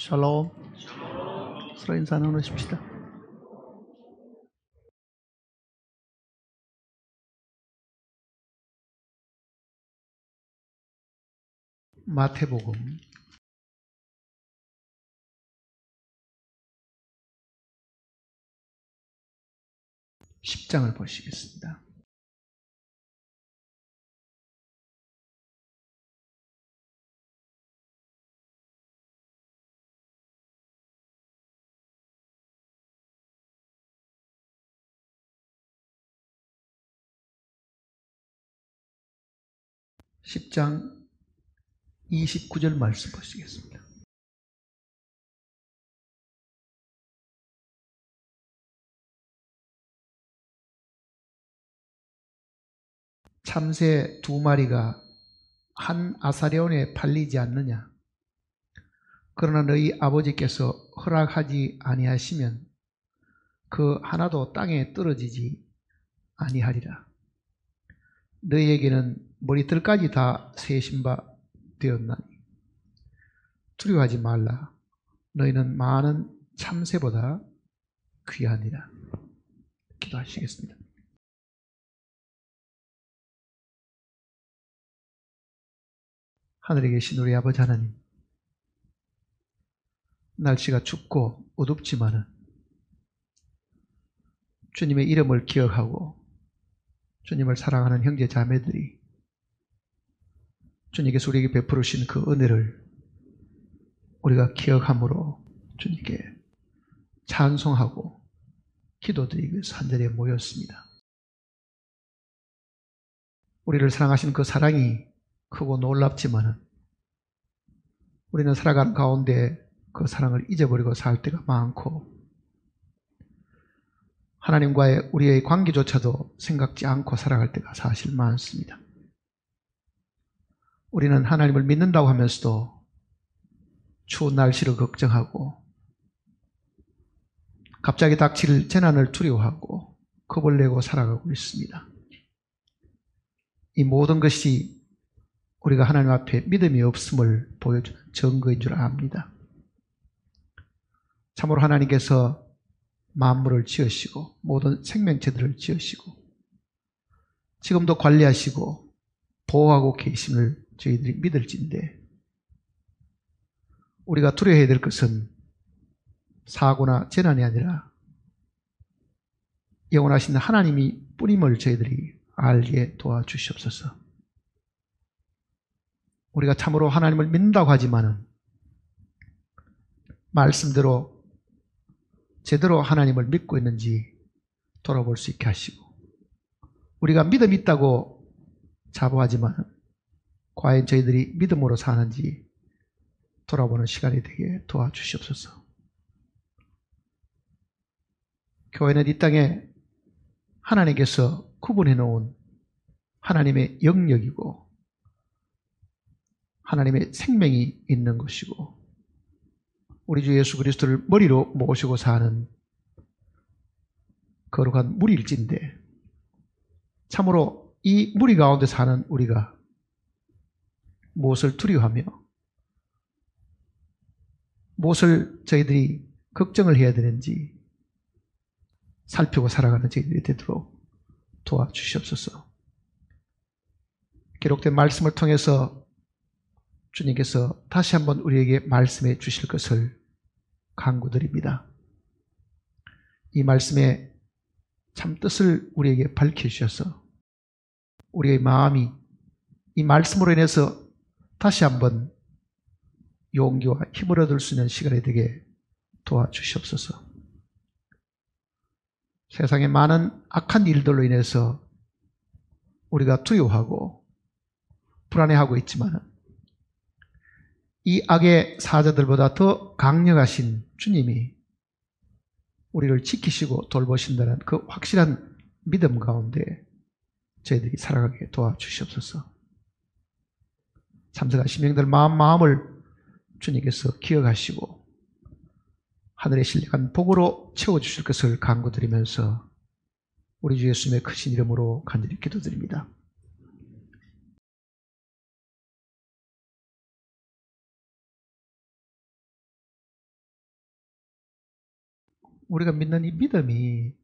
샬롬. 서로 인사 나누십시다. 마태복음 10장을 보시겠습니다. (10장) 29절 말씀 보시겠습니다. 참새 2마리가 한 아사랴온에 팔리지 않느냐? 그러나 너희 아버지께서 허락하지 아니하시면 그 하나도 땅에 떨어지지 아니하리라. 너희에게는 머리털까지 다 세신 바 되었나니 두려워하지 말라. 너희는 많은 참새보다 귀하니라. 기도하시겠습니다. 하늘에 계신 우리 아버지 하나님, 날씨가 춥고 어둡지만은 주님의 이름을 기억하고 주님을 사랑하는 형제 자매들이 주님께서 우리에게 베풀으신 그 은혜를 우리가 기억함으로 주님께 찬송하고 기도드리기 위해서 한자리에 모였습니다. 우리를 사랑하시는 그 사랑이 크고 놀랍지만은 우리는 살아가는 가운데 그 사랑을 잊어버리고 살 때가 많고 하나님과의 우리의 관계조차도 생각지 않고 살아갈 때가 사실 많습니다. 우리는 하나님을 믿는다고 하면서도 추운 날씨를 걱정하고 갑자기 닥칠 재난을 두려워하고 겁을 내고 살아가고 있습니다. 이 모든 것이 우리가 하나님 앞에 믿음이 없음을 보여주는 증거인 줄 압니다. 참으로 하나님께서 만물을 지으시고 모든 생명체들을 지으시고 지금도 관리하시고 보호하고 계심을 저희들이 믿을진데 우리가 두려워해야 될 것은 사고나 재난이 아니라 영원하신 하나님이 뿐임을 저희들이 알게 도와주시옵소서. 우리가 참으로 하나님을 믿는다고 하지만은 말씀대로 제대로 하나님을 믿고 있는지 돌아볼 수 있게 하시고 우리가 믿음이 있다고 자부하지만 과연 저희들이 믿음으로 사는지 돌아보는 시간이 되게 도와주시옵소서. 교회는 이 땅에 하나님께서 구분해 놓은 하나님의 영역이고 하나님의 생명이 있는 것이고 우리 주 예수 그리스도를 머리로 모시고 사는 거룩한 무리일진데 참으로 이 무리 가운데 사는 우리가 무엇을 두려워하며 무엇을 저희들이 걱정을 해야 되는지 살피고 살아가는 저희들이 되도록 도와주시옵소서. 기록된 말씀을 통해서 주님께서 다시 한번 우리에게 말씀해 주실 것을 간구드립니다. 이 말씀의 참 뜻을 우리에게 밝혀주셔서 우리의 마음이 이 말씀으로 인해서 다시 한번 용기와 힘을 얻을 수 있는 시간이 되게 도와주시옵소서. 세상의 많은 악한 일들로 인해서 우리가 두려워하고 불안해하고 있지만 이 악의 사자들보다 더 강력하신 주님이 우리를 지키시고 돌보신다는 그 확실한 믿음 가운데 저희들이 살아가게 도와주시옵소서. 참석한 심령들 마음을 주님께서 기억하시고 하늘의 신령한 복으로 채워주실 것을 간구드리면서 우리 주 예수님의 크신 이름으로 간절히 기도드립니다. 우리가 믿는 이 믿음이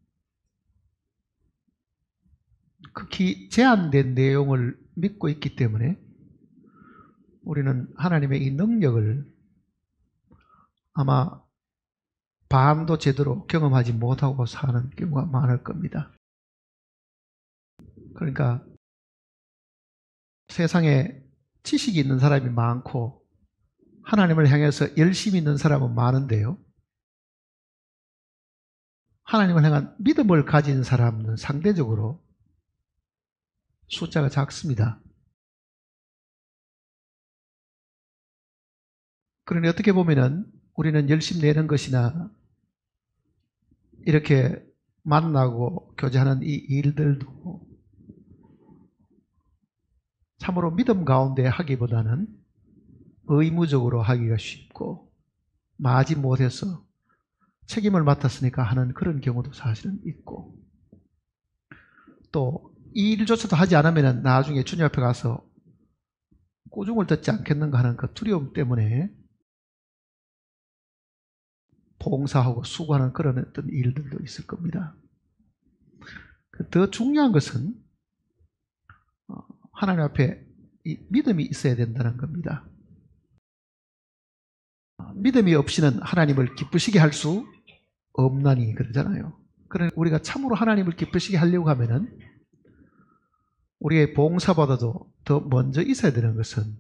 극히 제한된 내용을 믿고 있기 때문에 우리는 하나님의 이 능력을 아마 반도 제대로 경험하지 못하고 사는 경우가 많을 겁니다. 그러니까 세상에 지식이 있는 사람이 많고 하나님을 향해서 열심히 있는 사람은 많은데요. 하나님을 향한 믿음을 가진 사람은 상대적으로 숫자가 작습니다. 그러니 어떻게 보면은 우리는 열심히 내는 것이나 이렇게 만나고 교제하는 이 일들도 참으로 믿음 가운데 하기보다는 의무적으로 하기가 쉽고 마지 못해서 책임을 맡았으니까 하는 그런 경우도 사실은 있고, 또 이 일조차도 하지 않으면 나중에 주님 앞에 가서 꾸중을 듣지 않겠는가 하는 그 두려움 때문에 봉사하고 수고하는 그런 어떤 일들도 있을 겁니다. 더 중요한 것은 하나님 앞에 이 믿음이 있어야 된다는 겁니다. 믿음이 없이는 하나님을 기쁘시게 할 수 없나니 그러잖아요. 그러니 우리가 참으로 하나님을 기쁘시게 하려고 하면은 우리의 봉사보다도 더 먼저 있어야 되는 것은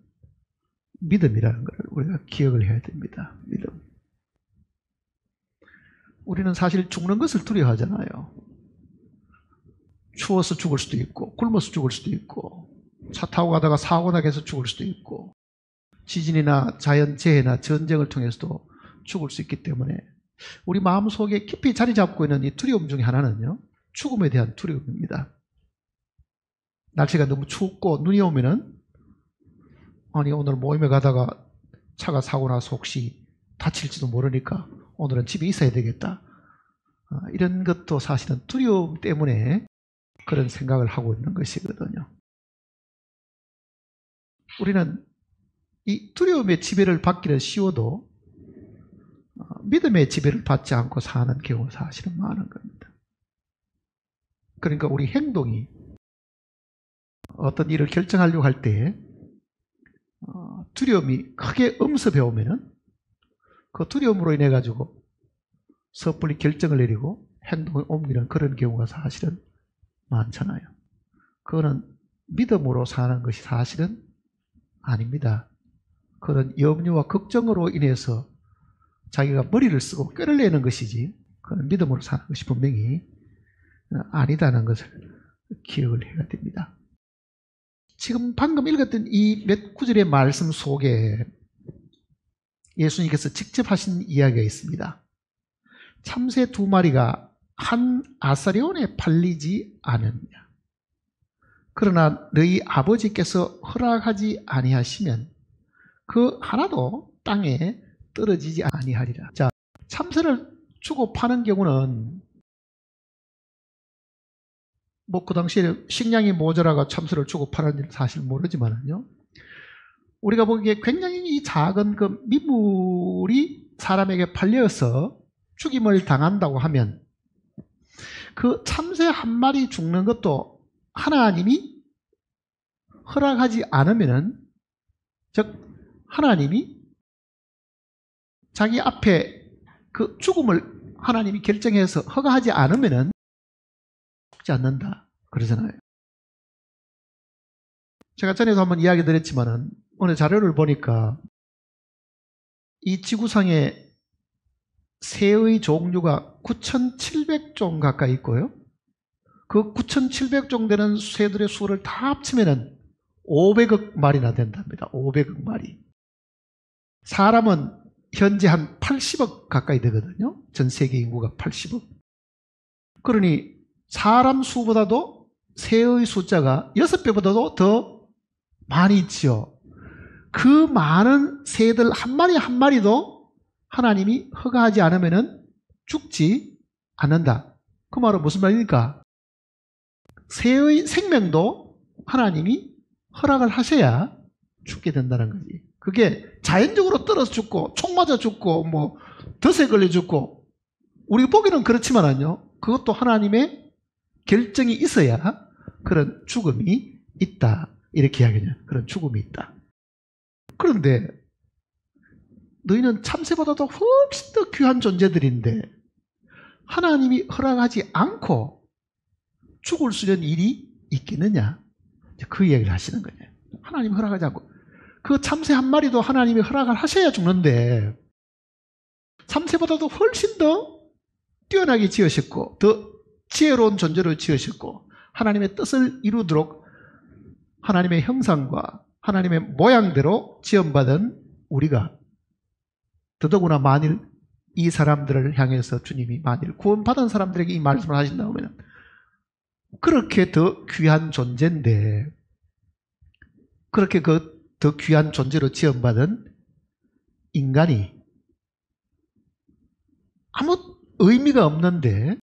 믿음이라는 것을 우리가 기억을 해야 됩니다. 믿음. 우리는 사실 죽는 것을 두려워하잖아요. 추워서 죽을 수도 있고, 굶어서 죽을 수도 있고, 차 타고 가다가 사고 나게 해서 죽을 수도 있고, 지진이나 자연재해나 전쟁을 통해서도 죽을 수 있기 때문에 우리 마음속에 깊이 자리 잡고 있는 이 두려움 중에 하나는요, 죽음에 대한 두려움입니다. 날씨가 너무 춥고 눈이 오면은, 아니 오늘 모임에 가다가 차가 사고 나서 혹시 다칠지도 모르니까 오늘은 집에 있어야 되겠다. 이런 것도 사실은 두려움 때문에 그런 생각을 하고 있는 것이거든요. 우리는 이 두려움의 지배를 받기는 쉬워도 믿음의 지배를 받지 않고 사는 경우가 사실은 많은 겁니다. 그러니까 우리 행동이 어떤 일을 결정하려고 할 때 두려움이 크게 엄습해 오면은 그 두려움으로 인해 가지고 섣불리 결정을 내리고 행동을 옮기는 그런 경우가 사실은 많잖아요. 그거는 믿음으로 사는 것이 사실은 아닙니다. 그런 염려와 걱정으로 인해서 자기가 머리를 쓰고 꾀를 내는 것이지, 그건 믿음으로 사는 것이 분명히 아니다는 것을 기억을 해야 됩니다. 지금 방금 읽었던 이 몇 구절의 말씀 속에 예수님께서 직접 하신 이야기가 있습니다. 참새 2마리가 한 아사리온에 팔리지 않았냐. 그러나 너희 아버지께서 허락하지 아니하시면 그 하나도 땅에 떨어지지 아니하리라. 자, 참새를 주고 파는 경우는 뭐 그 당시에 식량이 모자라가 참새를 주고 파는지는 사실 모르지만요, 우리가 보기에 굉장히 이 작은 그 미물이 사람에게 팔려서 죽임을 당한다고 하면 그 참새 한 마리 죽는 것도 하나님이 허락하지 않으면은, 즉 하나님이 자기 앞에 그 죽음을 하나님이 결정해서 허가하지 않으면은 죽지 않는다 그러잖아요. 제가 전에도 한번 이야기 드렸지만은 어느 자료를 보니까 이 지구상에 새의 종류가 9,700종 가까이 있고요, 그 9,700종 되는 새들의 수를 다 합치면은 500억 마리나 된답니다. 500억 마리. 사람은 현재 한 80억 가까이 되거든요. 전 세계 인구가 80억. 그러니 사람 수보다도 새의 숫자가 6배보다도 더 많이 있지요. 그 많은 새들 한 마리 한 마리도 하나님이 허가하지 않으면 죽지 않는다. 그 말은 무슨 말입니까? 새의 생명도 하나님이 허락을 하셔야 죽게 된다는 거지. 그게 자연적으로 떨어져 죽고 총 맞아 죽고 뭐 덫에 걸려 죽고 우리 보기는 그렇지만은요, 그것도 하나님의 결정이 있어야 그런 죽음이 있다. 이렇게 이야기해요. 그런 죽음이 있다. 그런데 너희는 참새보다도 훨씬 더 귀한 존재들인데 하나님이 허락하지 않고 죽을 수 있는 일이 있겠느냐? 그 이야기를 하시는 거예요. 하나님이 허락하지 않고. 그 참새 한 마리도 하나님이 허락을 하셔야 죽는데 참새보다도 훨씬 더 뛰어나게 지으셨고 더 지혜로운 존재로 지으셨고 하나님의 뜻을 이루도록 하나님의 형상과 하나님의 모양대로 지음받은 우리가 더더구나 만일 이 사람들을 향해서 주님이 만일 구원받은 사람들에게 이 말씀을 하신다면 그렇게 더 귀한 존재인데 그렇게 그 더 귀한 존재로 지음받은 인간이 아무 의미가 없는데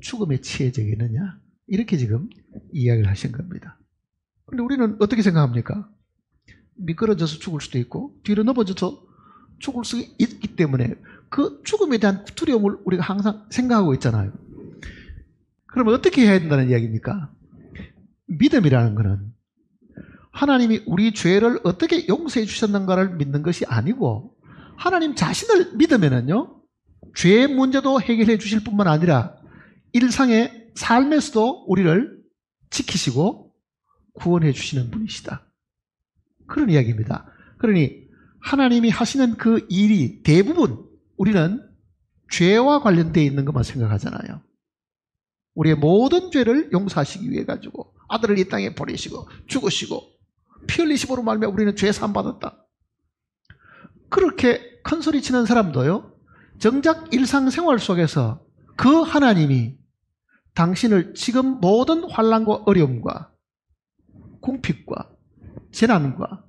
죽음에 취해지겠느냐 이렇게 지금 이야기를 하신 겁니다. 그런데 우리는 어떻게 생각합니까? 미끄러져서 죽을 수도 있고 뒤로 넘어져서 죽을 수 있기 때문에 그 죽음에 대한 두려움을 우리가 항상 생각하고 있잖아요. 그러면 어떻게 해야 된다는 이야기입니까? 믿음이라는 것은 하나님이 우리 죄를 어떻게 용서해 주셨는가를 믿는 것이 아니고 하나님 자신을 믿으면은요 죄의 문제도 해결해 주실 뿐만 아니라 일상의 삶에서도 우리를 지키시고 구원해 주시는 분이시다. 그런 이야기입니다. 그러니 하나님이 하시는 그 일이 대부분 우리는 죄와 관련되어 있는 것만 생각하잖아요. 우리의 모든 죄를 용서하시기 위해 가지고 아들을 이 땅에 보내시고 죽으시고 피 흘리심으로 말미암아 우리는 죄 사함 받았다. 그렇게 큰 소리 치는 사람도요 정작 일상생활 속에서 그 하나님이 당신을 지금 모든 환난과 어려움과 궁핍과 재난과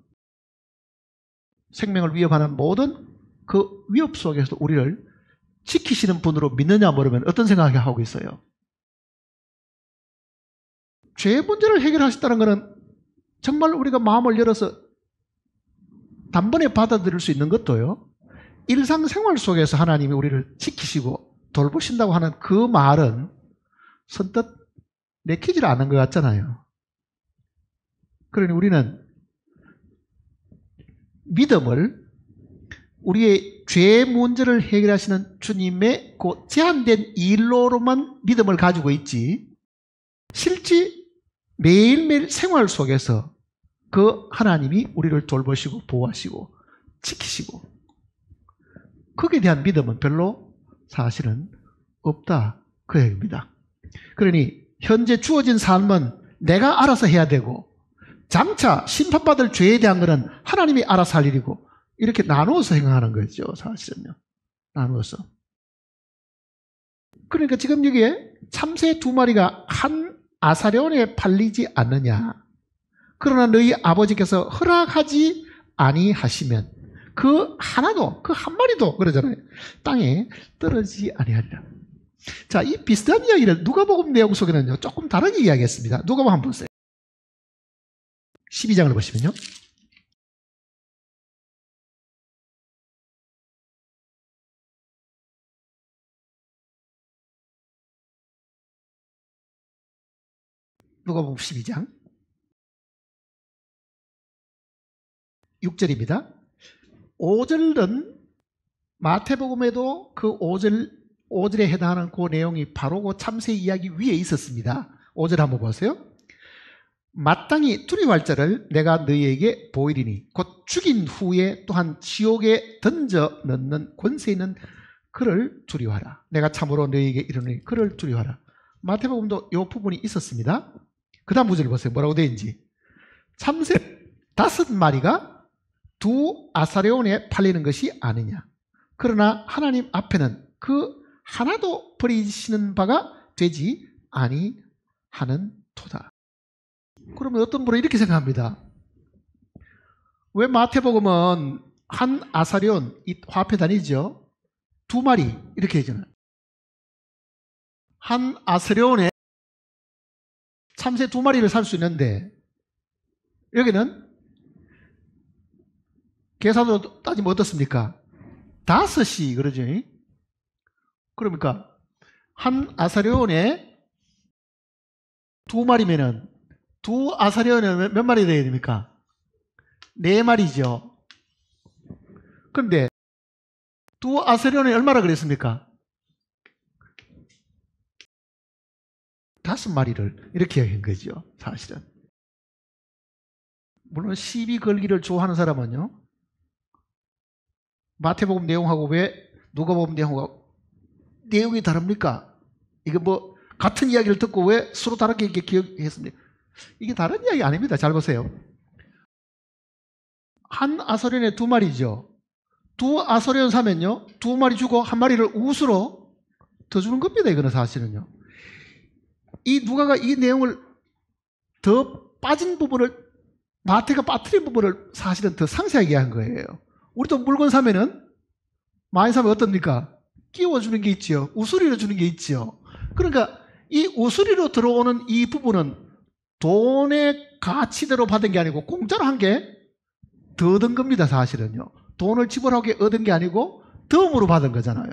생명을 위협하는 모든 그 위협 속에서 우리를 지키시는 분으로 믿느냐 물으면 어떤 생각을 하고 있어요? 죄의 문제를 해결하셨다는 것은 정말 우리가 마음을 열어서 단번에 받아들일 수 있는 것도요 일상생활 속에서 하나님이 우리를 지키시고 돌보신다고 하는 그 말은 선뜻 내키질 않은 것 같잖아요. 그러니 우리는 믿음을 우리의 죄의 문제를 해결하시는 주님의 그 제한된 일로만 믿음을 가지고 있지 실제 매일매일 생활 속에서 그 하나님이 우리를 돌보시고 보호하시고 지키시고 거기에 대한 믿음은 별로 사실은 없다 그 얘기입니다. 그러니 현재 주어진 삶은 내가 알아서 해야 되고 장차 심판받을 죄에 대한 것은 하나님이 알아서 할 일이고 이렇게 나누어서 행하는 거죠. 사실은요. 나누어서. 그러니까 지금 여기에 참새 2마리가 한 아사랴온에 팔리지 않느냐. 그러나 너희 아버지께서 허락하지 아니하시면 그 하나도 그 한 마리도 그러잖아요. 땅에 떨어지지 아니하리라. 자, 이 비슷한 이야기를 누가복음 내용 속에는요 조금 다르게 이야기했습니다. 누가복음 한번 보세요. 12장을 보시면요. 누가복음 12장 6절입니다. 5절은 마태복음에도 그 5절에 해당하는 그 내용이 바로 그 참새 이야기 위에 있었습니다. 5절 한번 보세요. 마땅히 두려워할 자를 내가 너희에게 보이리니 곧 죽인 후에 또한 지옥에 던져 넣는 권세 있는 그를 두려워하라. 내가 참으로 너희에게 이르노니 그를 두려워하라. 마태복음도 이 부분이 있었습니다. 그 다음 구절을 보세요. 뭐라고 되어 있는지. 참새 5마리가 2 아사랴온에 팔리는 것이 아니냐. 그러나 하나님 앞에는 그 하나도 버리시는 바가 되지 아니하는 토다. 그러면 어떤 분은 이렇게 생각합니다. 왜 마태복음은 한 아사랴온, 이 화폐 단위죠. 2마리 이렇게 해주는 한 아사랴온에 참새 2마리를 살 수 있는데 여기는 계산으로 따지면 어떻습니까? 5이 그러죠. 그러니까 한 아사리온에 두 마리면은 두 아사리온에 몇 마리 돼야 됩니까? 네 마리죠. 그런데 두 아사리온에 얼마나 그랬습니까? 다섯 마리를 이렇게 한 거죠, 사실은. 물론 시비 걸기를 좋아하는 사람은요, 마태복음 내용하고 왜 누가복음 내용하고 내용이 다릅니까? 이게 뭐 같은 이야기를 듣고 왜 서로 다르게 이렇게 기억했습니까? 이게 다른 이야기 아닙니다. 잘 보세요. 한 아사리온에 두 마리죠. 두 아사리온 사면요, 두 마리 주고 한 마리를 우스로 더 주는 겁니다. 이거는 사실은요. 이 누가가 이 내용을 더 빠진 부분을, 마태가 빠뜨린 부분을 사실은 더 상세하게 한 거예요. 우리도 물건 사면은 많이 사면 어떻습니까? 끼워주는 게 있죠. 우수리로 주는 게 있죠. 그러니까 이 우수리로 들어오는 이 부분은 돈의 가치대로 받은 게 아니고 공짜로 한 게 더 얻은 겁니다. 사실은요. 돈을 지불하고 얻은 게 아니고 덤으로 받은 거잖아요.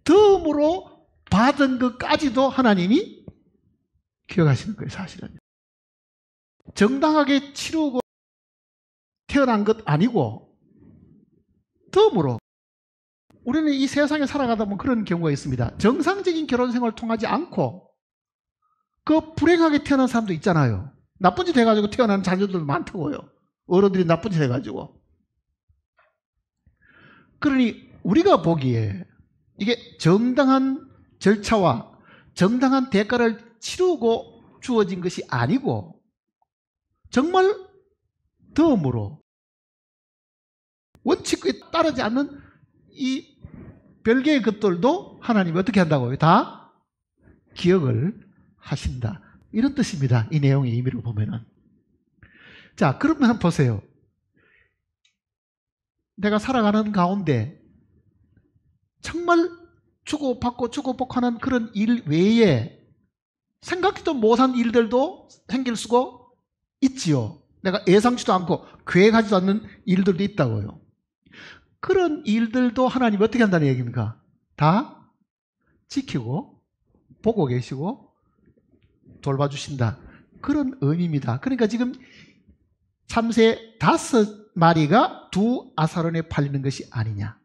덤으로 받은 것까지도 하나님이 기억하시는 거예요. 사실은요. 정당하게 치르고 태어난 것 아니고 덤으로. 우리는 이 세상에 살아가다 보면 그런 경우가 있습니다. 정상적인 결혼 생활을 통하지 않고 그 불행하게 태어난 사람도 있잖아요. 나쁜 짓 해가지고 태어난 자녀들도 많다고요. 어른들이 나쁜 짓 해가지고. 그러니 우리가 보기에 이게 정당한 절차와 정당한 대가를 치르고 주어진 것이 아니고 정말 덤으로 원칙에 따르지 않는 이 별개의 것들도 하나님이 어떻게 한다고요? 다 기억을 하신다. 이런 뜻입니다. 이 내용의 의미를 보면은. 자, 그러면 한번 보세요. 내가 살아가는 가운데 정말 주고받고 하는 그런 일 외에 생각지도 못한 일들도 생길 수가 있지요. 내가 예상치도 않고 계획하지도 않는 일들도 있다고요. 그런 일들도 하나님이 어떻게 한다는 얘기입니까? 다 지키고 보고 계시고 돌봐주신다. 그런 의미입니다. 그러니까 지금 참새 5마리가 두 아사론에 팔리는 것이 아니냐.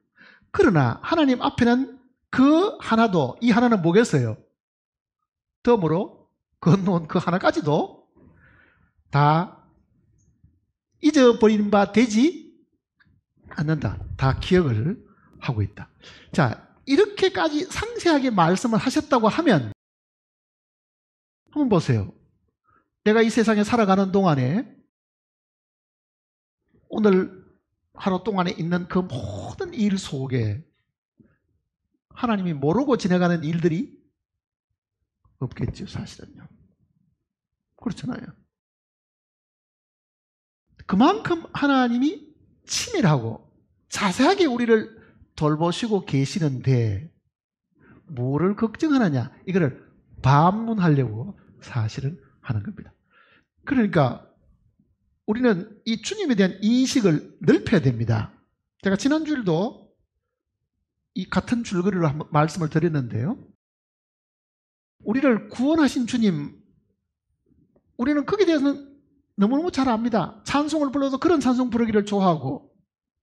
그러나 하나님 앞에는 그 하나도, 이 하나는 뭐겠어요? 덤으로 건너온 그 하나까지도 다 잊어버리는 바 되지 않는다. 다 기억을 하고 있다. 자, 이렇게까지 상세하게 말씀을 하셨다고 하면 한번 보세요. 내가 이 세상에 살아가는 동안에 오늘 하루 동안에 있는 그 모든 일 속에 하나님이 모르고 지나가는 일들이 없겠죠, 사실은요. 그렇잖아요. 그만큼 하나님이 치밀하고 자세하게 우리를 돌보시고 계시는데 뭐를 걱정하느냐? 이거를 반문하려고 사실은 하는 겁니다. 그러니까 우리는 이 주님에 대한 인식을 넓혀야 됩니다. 제가 지난주일도 이 같은 줄거리로 한번 말씀을 드렸는데요. 우리를 구원하신 주님, 우리는 거기에 대해서는 너무너무 잘 압니다. 찬송을 불러도 그런 찬송 부르기를 좋아하고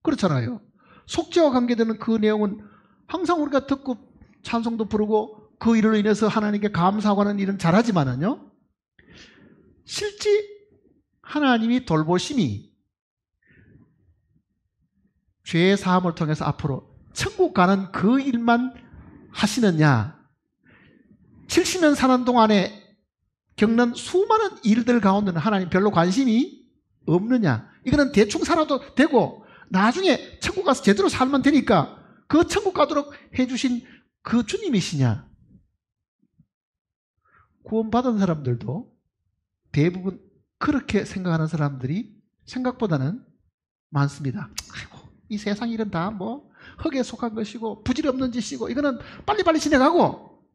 그렇잖아요. 속죄와 관계되는 그 내용은 항상 우리가 듣고 찬송도 부르고 그 일로 인해서 하나님께 감사하고 하는 일은 잘하지만은요, 실제 하나님이 돌보심이 죄의 사함을 통해서 앞으로 천국 가는 그 일만 하시느냐, 70년 사는 동안에 겪는 수많은 일들 가운데는 하나님 별로 관심이 없느냐. 이거는 대충 살아도 되고 나중에 천국 가서 제대로 살면 되니까 그 천국 가도록 해주신 그 주님이시냐. 구원받은 사람들도 대부분 그렇게 생각하는 사람들이 생각보다는 많습니다. 아이고, 이 세상 일은 다 뭐 흙에 속한 것이고 부질없는 짓이고 이거는 빨리빨리 지나가고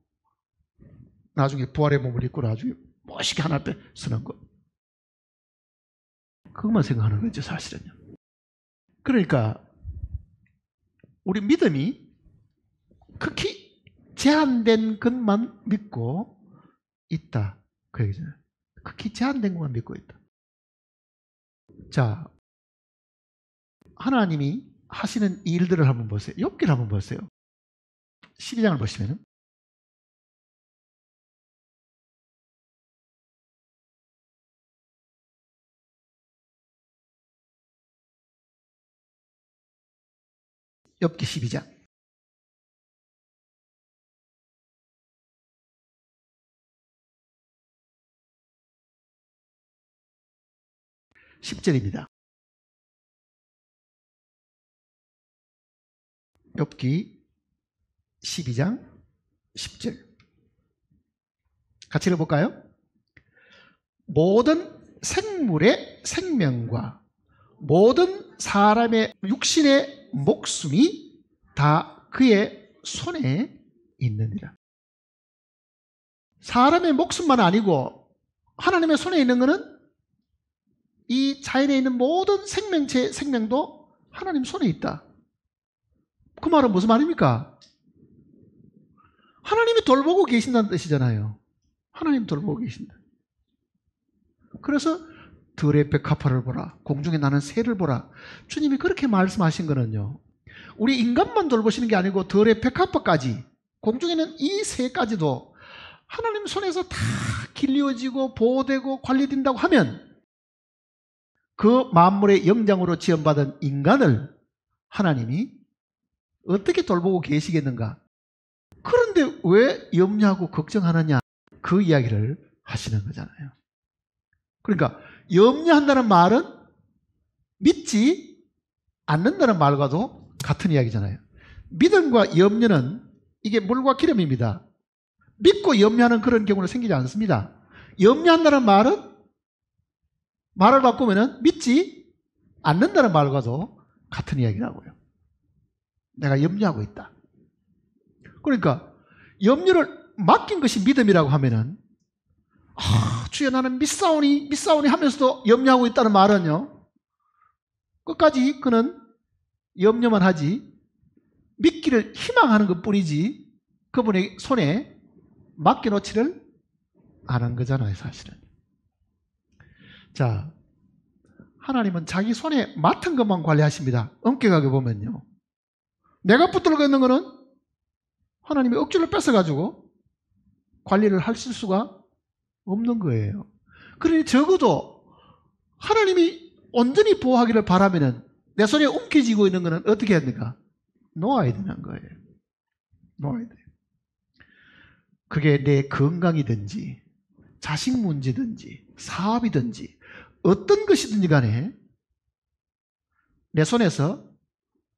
나중에 부활의 몸을 입고 나중에 멋있게 하나 앞에 서는 것. 그것만 생각하는 거죠, 사실은요. 그러니까 우리 믿음이 극히 제한된 것만 믿고 있다. 그 얘기잖아요. 극히 제한된 것만 믿고 있다. 자, 하나님이 하시는 일들을 한번 보세요. 욥기를 한번 보세요. 12장을 보시면은 욥기 12장 10절입니다. 욥기 12장 10절 같이 읽어볼까요? 모든 생물의 생명과 모든 사람의 육신의 목숨이 다 그의 손에 있느니라. 사람의 목숨만 아니고 하나님의 손에 있는 것은 이 자연에 있는 모든 생명체 생명도 하나님 손에 있다. 그 말은 무슨 말입니까? 하나님이 돌보고 계신다는 뜻이잖아요. 하나님 돌보고 계신다. 그래서 들의 백합화를 보라, 공중에 나는 새를 보라. 주님이 그렇게 말씀하신 거는요, 우리 인간만 돌보시는 게 아니고 들의 백합화까지, 공중에는 이 새까지도 하나님 손에서 다 길러지고 보호되고 관리된다고 하면 그 만물의 영장으로 지원받은 인간을 하나님이 어떻게 돌보고 계시겠는가? 그런데 왜 염려하고 걱정하느냐? 그 이야기를 하시는 거잖아요. 그러니까 염려한다는 말은 믿지 않는다는 말과도 같은 이야기잖아요. 믿음과 염려는 이게 물과 기름입니다. 믿고 염려하는 그런 경우는 생기지 않습니다. 염려한다는 말은 말을 바꾸면 믿지 않는다는 말과도 같은 이야기라고요. 내가 염려하고 있다. 그러니까 염려를 맡긴 것이 믿음이라고 하면은 주여 나는 믿사오니 하면서도 염려하고 있다는 말은요, 끝까지 그는 염려만 하지 믿기를 희망하는 것뿐이지 그분의 손에 맡겨놓지를 않은 거잖아요, 사실은. 자, 하나님은 자기 손에 맡은 것만 관리하십니다. 엄격하게 보면요, 내가 붙들고 있는 거는 하나님이 억지로 뺏어가지고 관리를 하실 수가 없는 거예요. 그러니 적어도 하나님이 온전히 보호하기를 바라면은 내 손에 움켜쥐고 있는 거는 어떻게 해야 됩니까? 놓아야 되는 거예요. 놓아야 돼요. 그게 내 건강이든지 자식 문제든지 사업이든지 어떤 것이든지 간에 내 손에서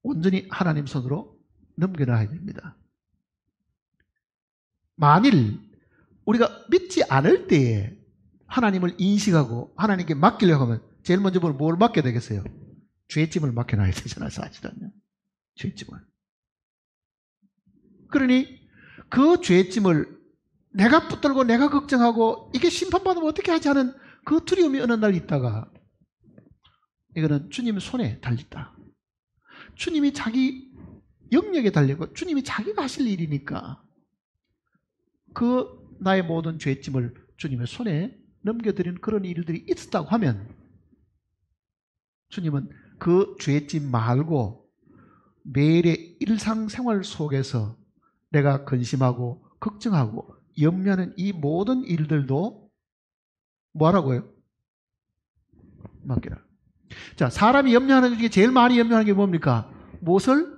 온전히 하나님 손으로 넘겨놔야 됩니다. 만일 우리가 믿지 않을 때에 하나님을 인식하고 하나님께 맡기려고 하면 제일 먼저 뭘 맡겨야 되겠어요? 죄짐을 맡겨놔야 되잖아요, 사실은요. 죄짐을. 그러니 그 죄짐을 내가 붙들고 내가 걱정하고 이게 심판받으면 어떻게 하지 하는 그 두려움이 어느 날 있다가 이거는 주님 손에 달렸다. 주님이 자기 영역에 달리고 주님이 자기가 하실 일이니까 그 나의 모든 죄짐을 주님의 손에 넘겨드리는 그런 일들이 있었다고 하면 주님은 그 죄짐 말고 매일의 일상생활 속에서 내가 근심하고 걱정하고 염려하는 이 모든 일들도 뭐하라고요? 맡기라. 자, 사람이 염려하는 게 제일 많이 염려하는 게 뭡니까? 무엇을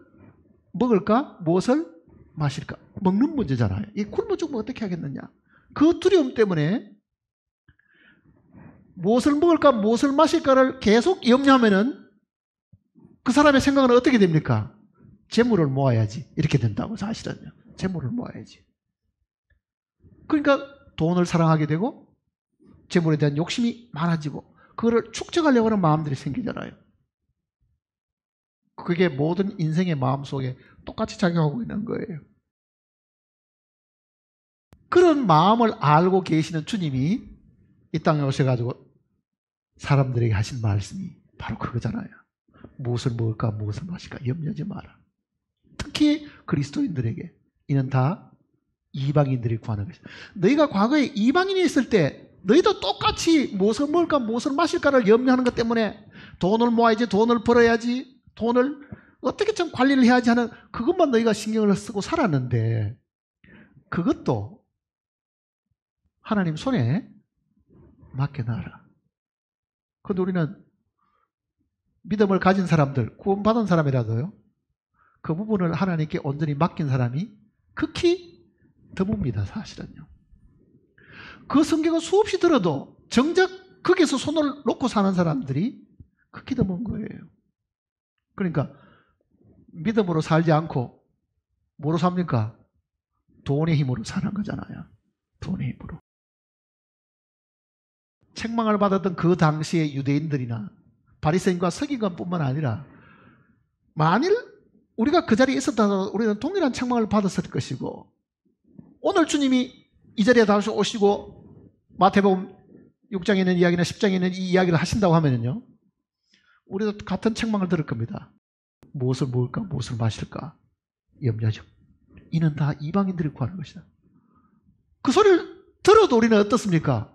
먹을까? 무엇을 마실까? 먹는 문제잖아요. 이 굶어 죽으면 어떻게 하겠느냐? 그 두려움 때문에 무엇을 먹을까, 무엇을 마실까를 계속 염려하면은 그 사람의 생각은 어떻게 됩니까? 재물을 모아야지. 이렇게 된다고, 사실은요. 재물을 모아야지. 그러니까 돈을 사랑하게 되고 재물에 대한 욕심이 많아지고 그거를 축적하려고 하는 마음들이 생기잖아요. 그게 모든 인생의 마음속에 똑같이 작용하고 있는 거예요. 그런 마음을 알고 계시는 주님이 이 땅에 오셔가지고 사람들에게 하신 말씀이 바로 그거잖아요. 무엇을 먹을까, 무엇을 마실까 염려하지 마라. 특히 그리스도인들에게 이는 다 이방인들이 구하는 것이다. 너희가 과거에 이방인이 있을 때 너희도 똑같이 무엇을 먹을까 무엇을 마실까를 염려하는 것 때문에 돈을 모아야지, 돈을 벌어야지, 돈을 어떻게 좀 관리를 해야지 하는 그것만 너희가 신경을 쓰고 살았는데 그것도 하나님 손에 맡겨놔라. 그런데 우리는 믿음을 가진 사람들, 구원받은 사람이라도요, 그 부분을 하나님께 온전히 맡긴 사람이 극히 드뭅니다, 사실은요. 그 성경을 수없이 들어도 정작 거기서 손을 놓고 사는 사람들이 극히 드문 거예요. 그러니까 믿음으로 살지 않고 뭐로 삽니까? 돈의 힘으로 사는 거잖아요. 돈의 힘으로. 책망을 받았던 그 당시의 유대인들이나 바리새인과 서기관뿐만 아니라 만일 우리가 그 자리에 있었다면 우리는 동일한 책망을 받았을 것이고, 오늘 주님이 이 자리에 다시 오시고 마태복음 6장에 있는 이야기나 10장에 있는 이 이야기를 하신다고 하면요, 우리도 같은 책망을 들을 겁니다. 무엇을 먹을까 무엇을 마실까 염려하죠. 이는 다 이방인들이 구하는 것이다. 그 소리를 들어도 우리는 어떻습니까?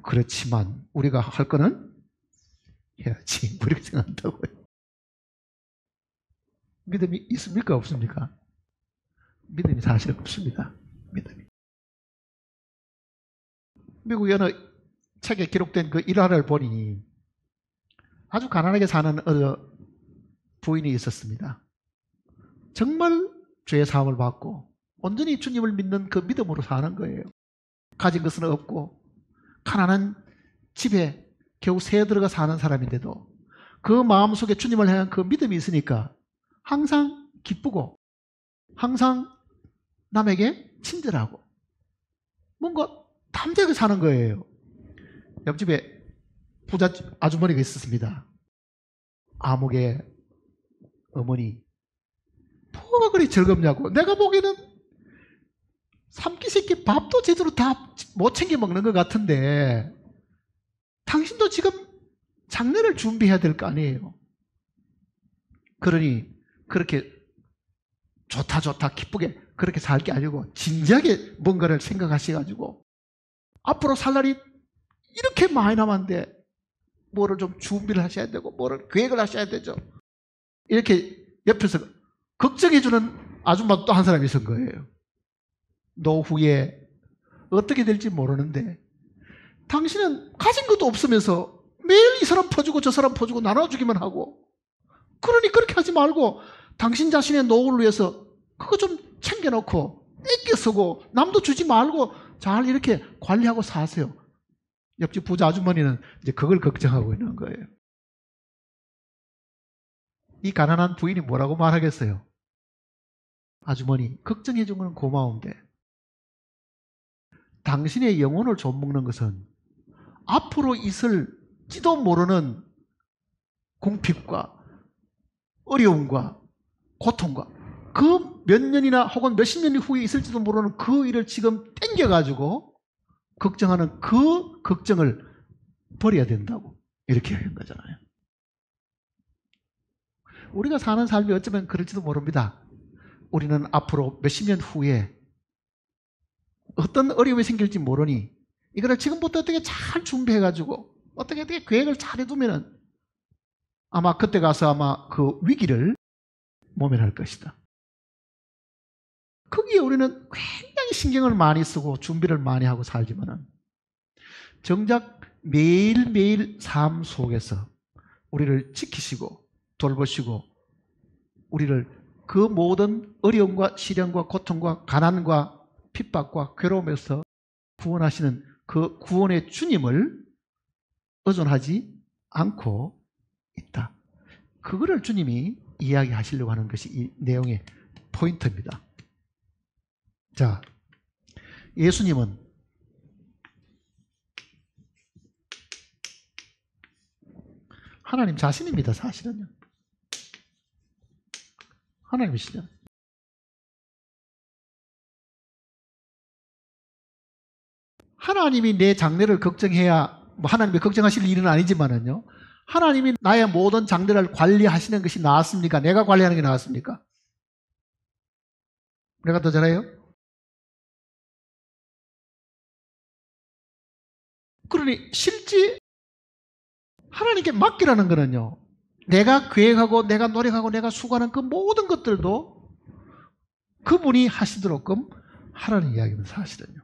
그렇지만 우리가 할 거는 해야지, 우리가 생각한다고요. 믿음이 있습니까 없습니까? 믿음이 사실 없습니다. 믿음이. 미국의 어느 책에 기록된 그 일화를 보니 아주 가난하게 사는 어느 부인이 있었습니다. 정말 죄의 사함을 받고 온전히 주님을 믿는 그 믿음으로 사는 거예요. 가진 것은 없고 가난한 집에 겨우 새 들어가 사는 사람인데도 그 마음속에 주님을 향한 그 믿음이 있으니까 항상 기쁘고 항상 남에게 친절하고 뭔가 담대하게 사는 거예요. 옆집에 부자 아주머니가 있었습니다. 아무개 어머니, 뭐가 그리 즐겁냐고. 내가 보기에는 3끼 3끼 밥도 제대로 다 못 챙겨 먹는 것 같은데 당신도 지금 장례를 준비해야 될 거 아니에요. 그러니 그렇게 좋다 기쁘게 그렇게 살 게 아니고 진지하게 뭔가를 생각하셔가지고 앞으로 살 날이 이렇게 많이 남았는데 뭐를 좀 준비를 하셔야 되고 뭐를 계획을 하셔야 되죠. 이렇게 옆에서 걱정해주는 아줌마 또 한 사람이 있은 거예요. 노후에 어떻게 될지 모르는데 당신은 가진 것도 없으면서 매일 이 사람 퍼주고 저 사람 퍼주고 나눠주기만 하고, 그러니 그렇게 하지 말고 당신 자신의 노후를 위해서 그거 좀 챙겨놓고 애껴 쓰고 남도 주지 말고 잘 이렇게 관리하고 사세요. 옆집 부자 아주머니는 이제 그걸 걱정하고 있는 거예요. 이 가난한 부인이 뭐라고 말하겠어요? 아주머니, 걱정해 준 건 고마운데 당신의 영혼을 좀먹는 것은 앞으로 있을지도 모르는 궁핍과 어려움과 고통과 그 몇 년이나 혹은 몇십 년 후에 있을지도 모르는 그 일을 지금 땡겨가지고 걱정하는 그 걱정을 버려야 된다고 이렇게 하는 거잖아요. 우리가 사는 삶이 어쩌면 그럴지도 모릅니다. 우리는 앞으로 몇십 년 후에 어떤 어려움이 생길지 모르니 이거를 지금부터 어떻게 잘 준비해가지고 어떻게 계획을 잘 해두면은 아마 그때 가서 아마 그 위기를 모면할 것이다. 거기에 우리는 굉장히 신경을 많이 쓰고 준비를 많이 하고 살지만은 정작 매일매일 삶 속에서 우리를 지키시고 돌보시고 우리를 그 모든 어려움과 시련과 고통과 가난과 핍박과 괴로움에서 구원하시는 그 구원의 주님을 의존하지 않고 있다. 그거를 주님이 이야기하시려고 하는 것이 이 내용의 포인트입니다. 자, 예수님은 하나님 자신입니다. 사실은요. 하나님이시죠. 하나님이 내 장래를 걱정해야 하나님이 걱정하실 일은 아니지만은요, 하나님이 나의 모든 장래를 관리하시는 것이 나았습니까? 내가 관리하는 게 나았습니까? 내가 더 잘해요? 그러니 실제 하나님께 맡기라는 거는요, 내가 계획하고 내가 노력하고 내가 수고하는 그 모든 것들도 그분이 하시도록끔 하라는 이야기입니다. 사실은요.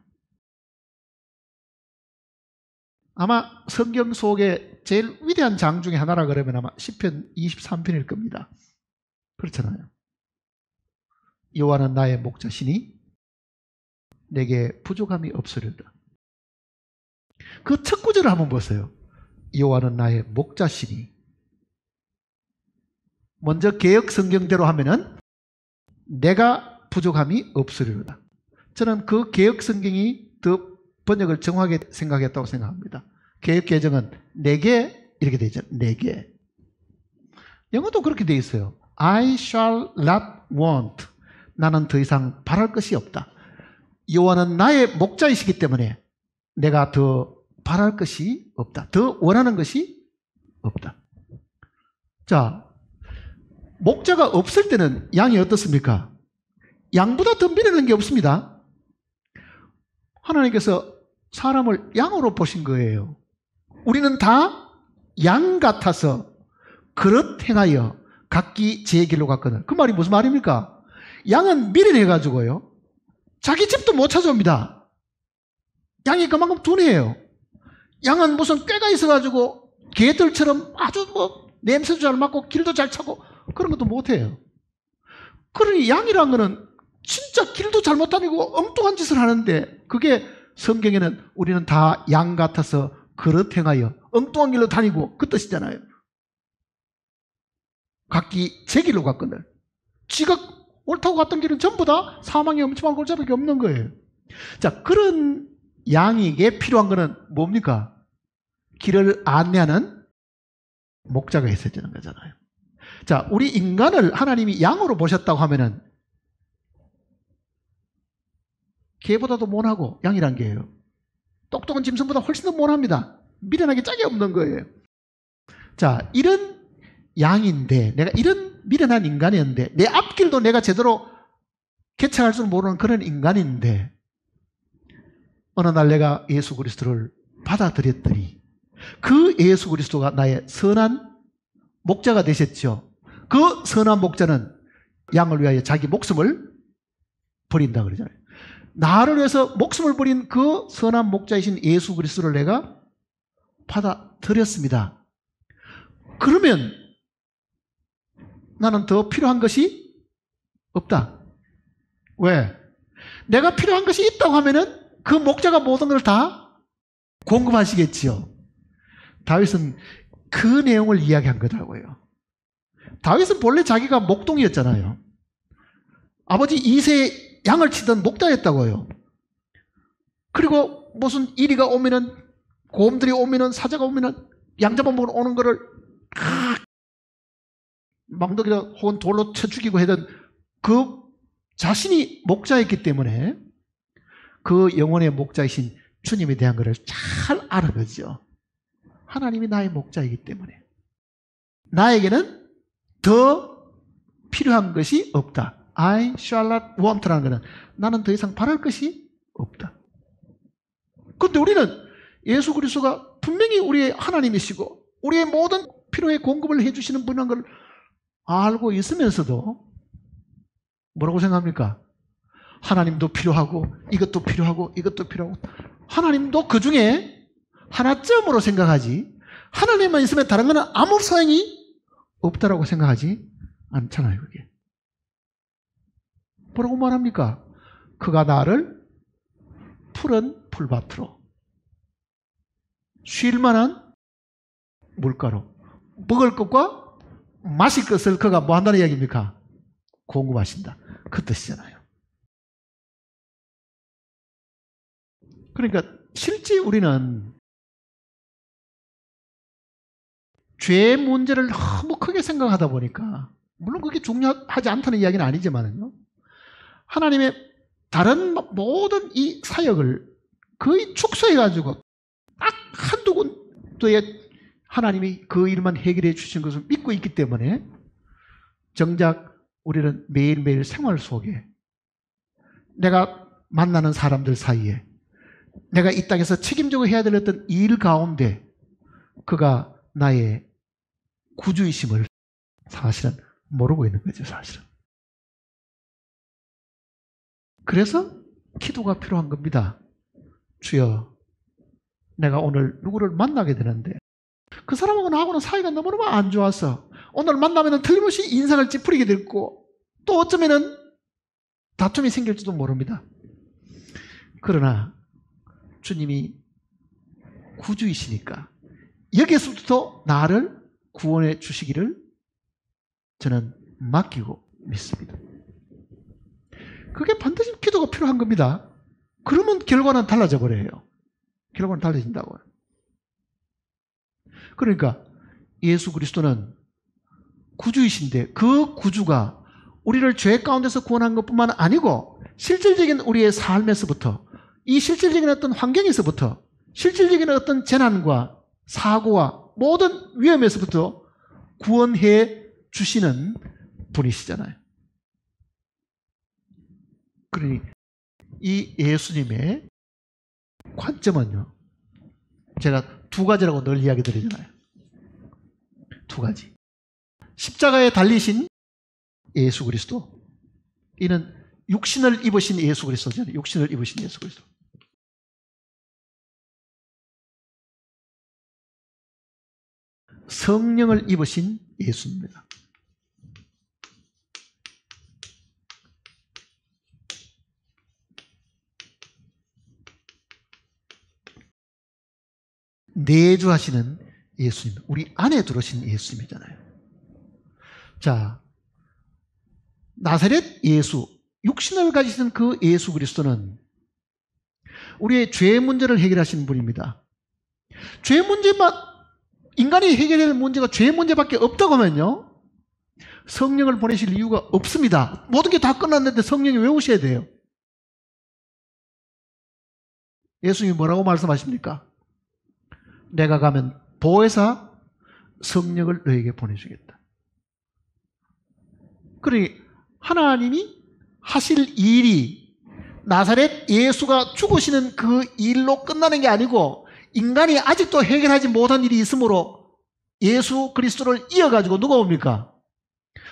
아마 성경 속에 제일 위대한 장 중에 하나라 그러면 아마 시편 23편일 겁니다. 그렇잖아요. 여호와는 나의 목자시니 내게 부족함이 없으리로다. 그 첫 구절을 한번 보세요. 여호와는 나의 목자시니. 먼저 개역 성경대로 하면은 내가 부족함이 없으리로다. 저는 그 개역 성경이 더 번역을 정확하게 생각했다고 생각합니다. 개역 개정은 내게 이렇게 되어 있죠. 내게. 영어도 그렇게 되어 있어요. I shall not want. 나는 더 이상 바랄 것이 없다. 여호와는 나의 목자이시기 때문에 내가 더 바랄 것이 없다. 더 원하는 것이 없다. 자, 목자가 없을 때는 양이 어떻습니까? 양보다 더 미련한 게 없습니다. 하나님께서 사람을 양으로 보신 거예요. 우리는 다 양 같아서 그릇 행하여 각기 제 길로 갔거든. 그 말이 무슨 말입니까? 양은 미련해가지고요, 자기 집도 못 찾아옵니다. 양이 그만큼 둔해요. 양은 무슨 꾀가 있어가지고 개들처럼 아주 냄새도 잘 맡고 길도 잘 차고 그런 것도 못해요. 그러니 양이란 거는 진짜 길도 잘못 다니고 엉뚱한 짓을 하는데, 그게 성경에는 우리는 다 양 같아서 그릇 행하여 엉뚱한 길로 다니고 그 뜻이잖아요. 각기 제 길로 갔거늘. 지가 옳다고 갔던 길은 전부 다 사망의 엄침한 골짜기밖에 없는 거예요. 자, 그런 양에게 필요한 거는 뭡니까? 길을 안내하는 목자가 있어야 되는 거잖아요. 자, 우리 인간을 하나님이 양으로 보셨다고 하면은 개보다도 못하고, 양이란 게예요. 똑똑한 짐승보다 훨씬 더 못합니다. 미련하게 짝이 없는 거예요. 자, 이런 양인데, 내가 이런 미련한 인간이었는데, 내 앞길도 내가 제대로 개척할 줄 모르는 그런 인간인데, 어느 날 내가 예수 그리스도를 받아들였더니 그 예수 그리스도가 나의 선한 목자가 되셨죠. 그 선한 목자는 양을 위하여 자기 목숨을 버린다 그러잖아요. 나를 위해서 목숨을 버린 그 선한 목자이신 예수 그리스도를 내가 받아들였습니다. 그러면 나는 더 필요한 것이 없다. 왜? 내가 필요한 것이 있다고 하면은 그 목자가 모든 걸 다 공급하시겠지요. 다윗은 그 내용을 이야기한 거더라고요. 다윗은 본래 자기가 목동이었잖아요. 아버지 이세의 양을 치던 목자였다고요. 그리고 무슨 이리가 오면은, 곰들이 오면은, 사자가 오면은 양 잡아먹으러 오는 거를 망덕이나 혹은 돌로 쳐 죽이고 하던 그 자신이 목자였기 때문에 그 영혼의 목자이신 주님에 대한 것을 잘 아는 거죠. 하나님이 나의 목자이기 때문에 나에게는 더 필요한 것이 없다. I shall not want라는 것은 나는 더 이상 바랄 것이 없다. 그런데 우리는 예수 그리스도가 분명히 우리의 하나님이시고 우리의 모든 필요의 공급을 해주시는 분인 걸 알고 있으면서도 뭐라고 생각합니까? 하나님도 필요하고 이것도 필요하고 이것도 필요하고, 하나님도 그 중에 하나쯤으로 생각하지, 하나님만 있으면 다른 거는 아무 소용이 없다라고 생각하지 않잖아요. 그게 뭐라고 말합니까? 그가 나를 푸른 풀밭으로, 쉴 만한 물가로, 먹을 것과 마실 것을 그가 뭐 한다는 이야기입니까? 공급하신다. 그 뜻이잖아요. 그러니까 실제 우리는 죄의 문제를 너무 크게 생각하다 보니까, 물론 그게 중요하지 않다는 이야기는 아니지만요, 하나님의 다른 모든 이 사역을 거의 축소해가지고 딱 한두 군데에 하나님이 그 일만 해결해 주신 것을 믿고 있기 때문에 정작 우리는 매일매일 생활 속에 내가 만나는 사람들 사이에 내가 이 땅에서 책임지고 해야 될 어떤 일 가운데 그가 나의 구주이심을 사실은 모르고 있는 거죠, 사실은. 그래서 기도가 필요한 겁니다. 주여, 내가 오늘 누구를 만나게 되는데 그 사람하고 나하고는 사이가 너무너무 안 좋아서 오늘 만나면 틀림없이 인상을 찌푸리게 됐고 또 어쩌면 다툼이 생길지도 모릅니다. 그러나 주님이 구주이시니까 여기서부터 나를 구원해 주시기를 저는 맡기고 믿습니다. 그게 반드시 기도가 필요한 겁니다. 그러면 결과는 달라져 버려요. 결과는 달라진다고요. 그러니까 예수 그리스도는 구주이신데 그 구주가 우리를 죄 가운데서 구원한 것뿐만 아니고 실질적인 우리의 삶에서부터 이 실질적인 어떤 환경에서부터 실질적인 어떤 재난과 사고와 모든 위험에서부터 구원해 주시는 분이시잖아요. 그러니 이 예수님의 관점은요, 제가 두 가지라고 늘 이야기 드리잖아요. 두 가지. 십자가에 달리신 예수 그리스도, 이는 육신을 입으신 예수 그리스도잖아요. 육신을 입으신 예수 그리스도. 성령을 입으신 예수입니다. 내주하시는 예수님, 우리 안에 들어오신 예수님이잖아요. 자, 나사렛 예수, 육신을 가지신 그 예수 그리스도는 우리의 죄 문제를 해결하시는 분입니다. 죄 문제만, 인간이 해결해야 할 문제가 죄 문제밖에 없다고 하면요, 성령을 보내실 이유가 없습니다. 모든 게 다 끝났는데 성령이 왜 오셔야 돼요? 예수님이 뭐라고 말씀하십니까? 내가 가면 보혜사 성령을 너에게 보내주겠다. 그러니 하나님이 하실 일이 나사렛 예수가 죽으시는 그 일로 끝나는 게 아니고 인간이 아직도 해결하지 못한 일이 있으므로 예수 그리스도를 이어가지고 누가 옵니까?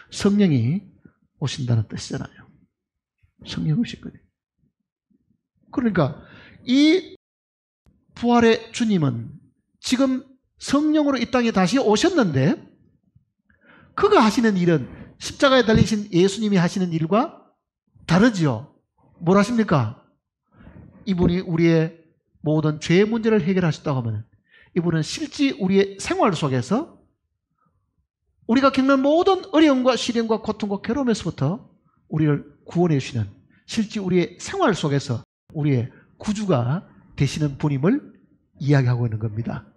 성령이 오신다는 뜻이잖아요. 성령이 오실 거예요. 그러니까 이 부활의 주님은 지금 성령으로 이 땅에 다시 오셨는데 그가 하시는 일은 십자가에 달리신 예수님이 하시는 일과 다르지요. 뭘 하십니까? 이분이 우리의 모든 죄의 문제를 해결하셨다고 하면 이분은 실제 우리의 생활 속에서 우리가 겪는 모든 어려움과 시련과 고통과 괴로움에서부터 우리를 구원해 주시는 실제 우리의 생활 속에서 우리의 구주가 되시는 분임을 이야기하고 있는 겁니다.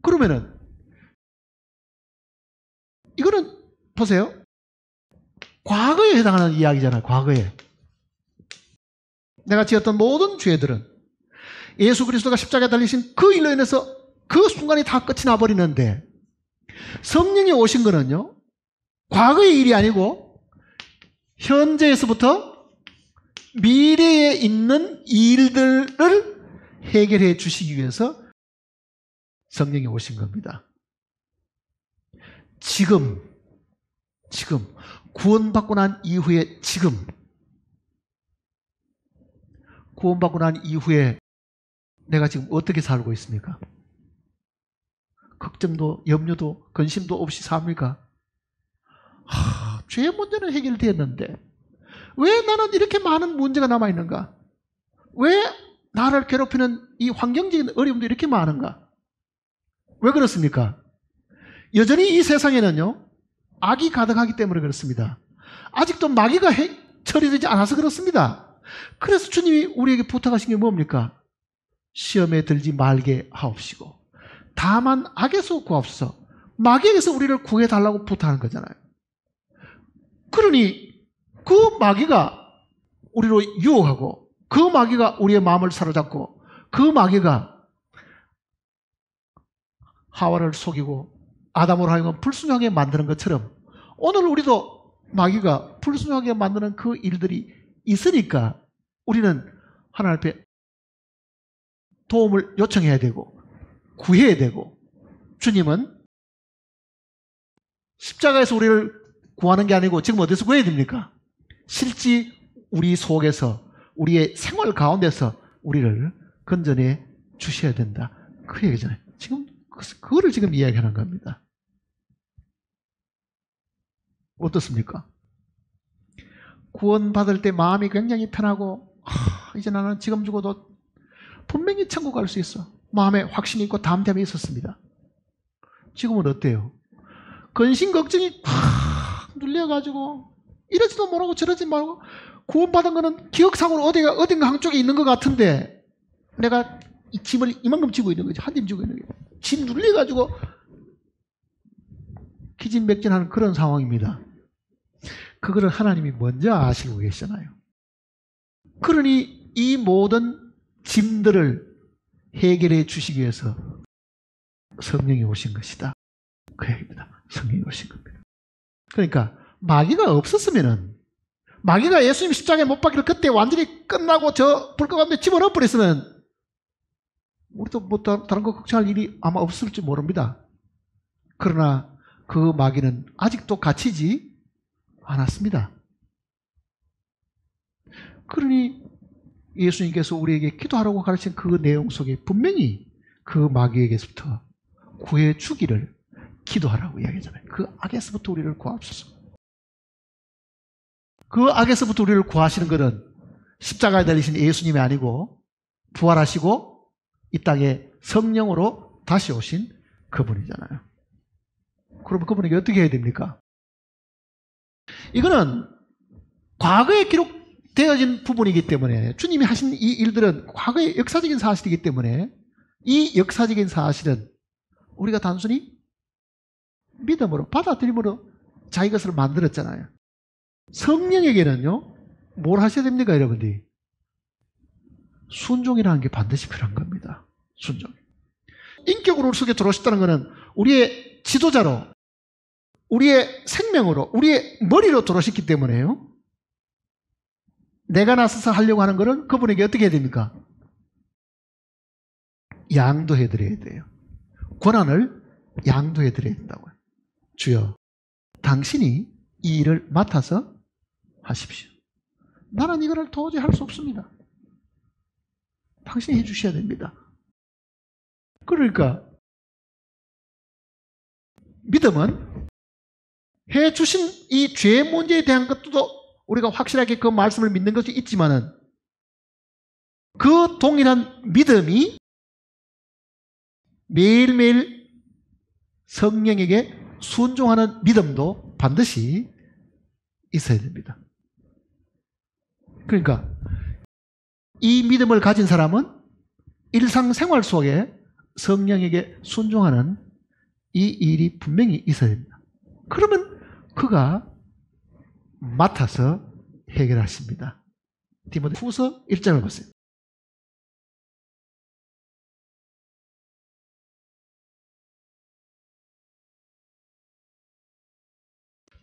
그러면은 이거는 보세요. 과거에 해당하는 이야기잖아요. 과거에 내가 지었던 모든 죄들은 예수 그리스도가 십자가에 달리신 그 일로 인해서 그 순간이 다 끝이 나버리는데 성령이 오신 거는요, 과거의 일이 아니고 현재에서부터 미래에 있는 일들을 해결해 주시기 위해서 성령이 오신 겁니다. 지금 구원받고 난 이후에 구원받고 난 이후에 내가 지금 어떻게 살고 있습니까? 걱정도 염려도 근심도 없이 삽니까? 죄의 문제는 해결되었는데 왜 나는 이렇게 많은 문제가 남아있는가? 왜 나를 괴롭히는 이 환경적인 어려움도 이렇게 많은가? 왜 그렇습니까? 여전히 이 세상에는요, 악이 가득하기 때문에 그렇습니다. 아직도 마귀가 처리되지 않아서 그렇습니다. 그래서 주님이 우리에게 부탁하신 게 뭡니까? 시험에 들지 말게 하옵시고 다만 악에서 구하옵소서. 마귀에게서 우리를 구해달라고 부탁하는 거잖아요. 그러니 그 마귀가 우리로 유혹하고 그 마귀가 우리의 마음을 사로잡고 그 마귀가 하와를 속이고 아담으로 하여금 불순종하게 만드는 것처럼 오늘 우리도 마귀가 불순종하게 만드는 그 일들이 있으니까 우리는 하나님 앞에 도움을 요청해야 되고 구해야 되고, 주님은 십자가에서 우리를 구하는 게 아니고 지금 어디서 구해야 됩니까? 실제 우리 속에서, 우리의 생활 가운데서 우리를 건져내 주셔야 된다. 그 얘기잖아요. 지금 그거를 지금 이야기하는 겁니다. 어떻습니까? 구원받을 때 마음이 굉장히 편하고, 이제 나는 지금 죽어도 분명히 천국 갈 수 있어. 마음에 확신이 있고 담대함이 있었습니다. 지금은 어때요? 근심 걱정이 팍 눌려가지고 이러지도 못하고 저러지 말고, 구원받은 거는 기억상으로 어딘가 한쪽에 있는 것 같은데 내가 이 짐을 이만큼 지고 있는 거지. 한 짐 지고 있는 거지. 짐 눌려가지고 기진맥진하는 그런 상황입니다. 그거를 하나님이 먼저 아시고 계시잖아요. 그러니 이 모든 짐들을 해결해 주시기 위해서 성령이 오신 것이다. 그 얘기입니다. 성령이 오신 겁니다. 그러니까 마귀가 없었으면은, 마귀가 예수님 십자가에 못 박히를 그때 완전히 끝나고 저 불 가운데 집어넣어 버렸으면 우리도 뭐 다른 거 걱정할 일이 아마 없을지 모릅니다. 그러나 그 마귀는 아직도 갇히지 않았습니다. 그러니 예수님께서 우리에게 기도하라고 가르친 그 내용 속에 분명히 그 마귀에게서부터 구해 주기를 기도하라고 이야기하잖아요. 그 악에서부터 우리를 구하옵소서. 그 악에서부터 우리를 구하시는 것은 십자가에 달리신 예수님이 아니고 부활하시고 이 땅에 성령으로 다시 오신 그분이잖아요. 그러면 그분에게 어떻게 해야 됩니까? 이거는 과거에 기록되어진 부분이기 때문에, 주님이 하신 이 일들은 과거의 역사적인 사실이기 때문에, 이 역사적인 사실은 우리가 단순히 믿음으로 받아들임으로 자기 것을 만들었잖아요. 성령에게는요, 뭘 하셔야 됩니까, 여러분들이? 순종이라는 게 반드시 필요한 겁니다. 순종. 인격으로 우리 속에 들어오셨다는 것은 우리의 지도자로, 우리의 생명으로, 우리의 머리로 들어오셨기 때문에요. 내가 나서서 하려고 하는 것은 그분에게 어떻게 해야 됩니까? 양도해 드려야 돼요. 권한을 양도해 드려야 된다고요. 주여, 당신이 이 일을 맡아서 하십시오. 나는 이거를 도저히 할 수 없습니다. 당신이 해주셔야 됩니다. 그러니까 믿음은 해주신 이 죄 문제에 대한 것도 우리가 확실하게 그 말씀을 믿는 것이 있지만은, 그 동일한 믿음이 매일매일 성령에게 순종하는 믿음도 반드시 있어야 됩니다. 그러니까 이 믿음을 가진 사람은 일상생활 속에 성령에게 순종하는 이 일이 분명히 있어야 됩니다. 그러면 그가 맡아서 해결하십니다. 디모데후서 1장을 보세요.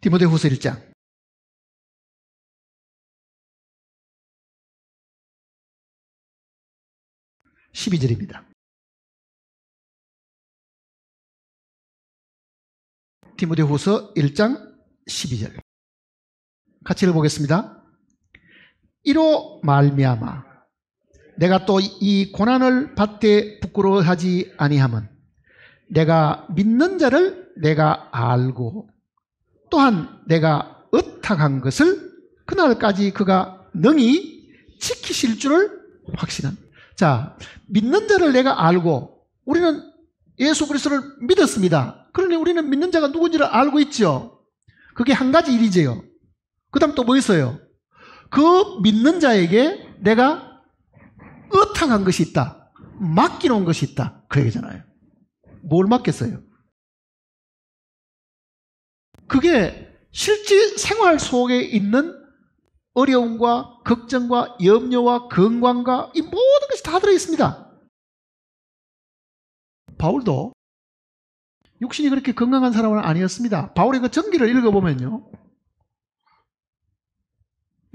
디모데후서 1장 12절입니다. 디모데후서 1장 12절 같이 읽어보겠습니다. 이로 말미암아 내가 또 이 고난을 받되 부끄러워하지 아니함은 내가 믿는 자를 내가 알고 또한 내가 의탁한 것을 그날까지 그가 능히 지키실 줄을 확신합니다. 자, 믿는 자를 내가 알고, 우리는 예수 그리스도를 믿었습니다. 그러니 우리는 믿는 자가 누군지를 알고 있죠. 그게 한 가지 일이지요. 그 다음 또 뭐 있어요? 그 믿는 자에게 내가 의탁한 것이 있다, 맡겨놓은 것이 있다, 그 얘기잖아요. 뭘 맡겼어요? 그게 실제 생활 속에 있는 어려움과 걱정과 염려와 건강과 이 모든 것이 다 들어있습니다. 바울도 육신이 그렇게 건강한 사람은 아니었습니다. 바울의 그 전기를 읽어보면요,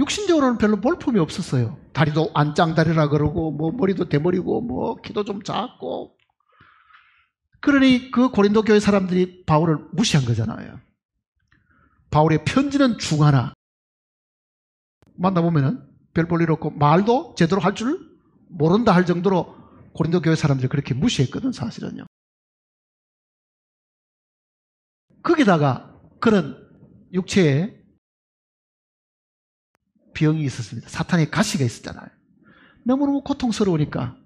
육신적으로는 별로 볼품이 없었어요. 다리도 안짱다리라 그러고 뭐 머리도 대머리고 뭐 키도 좀 작고. 그러니 그 고린도 교회 사람들이 바울을 무시한 거잖아요. 바울의 편지는 중하나 만나보면은 별 볼 일 없고 말도 제대로 할 줄 모른다 할 정도로 고린도 교회 사람들이 그렇게 무시했거든, 사실은요. 거기다가 그런 육체에 병이 있었습니다. 사탄의 가시가 있었잖아요. 너무너무 고통스러우니까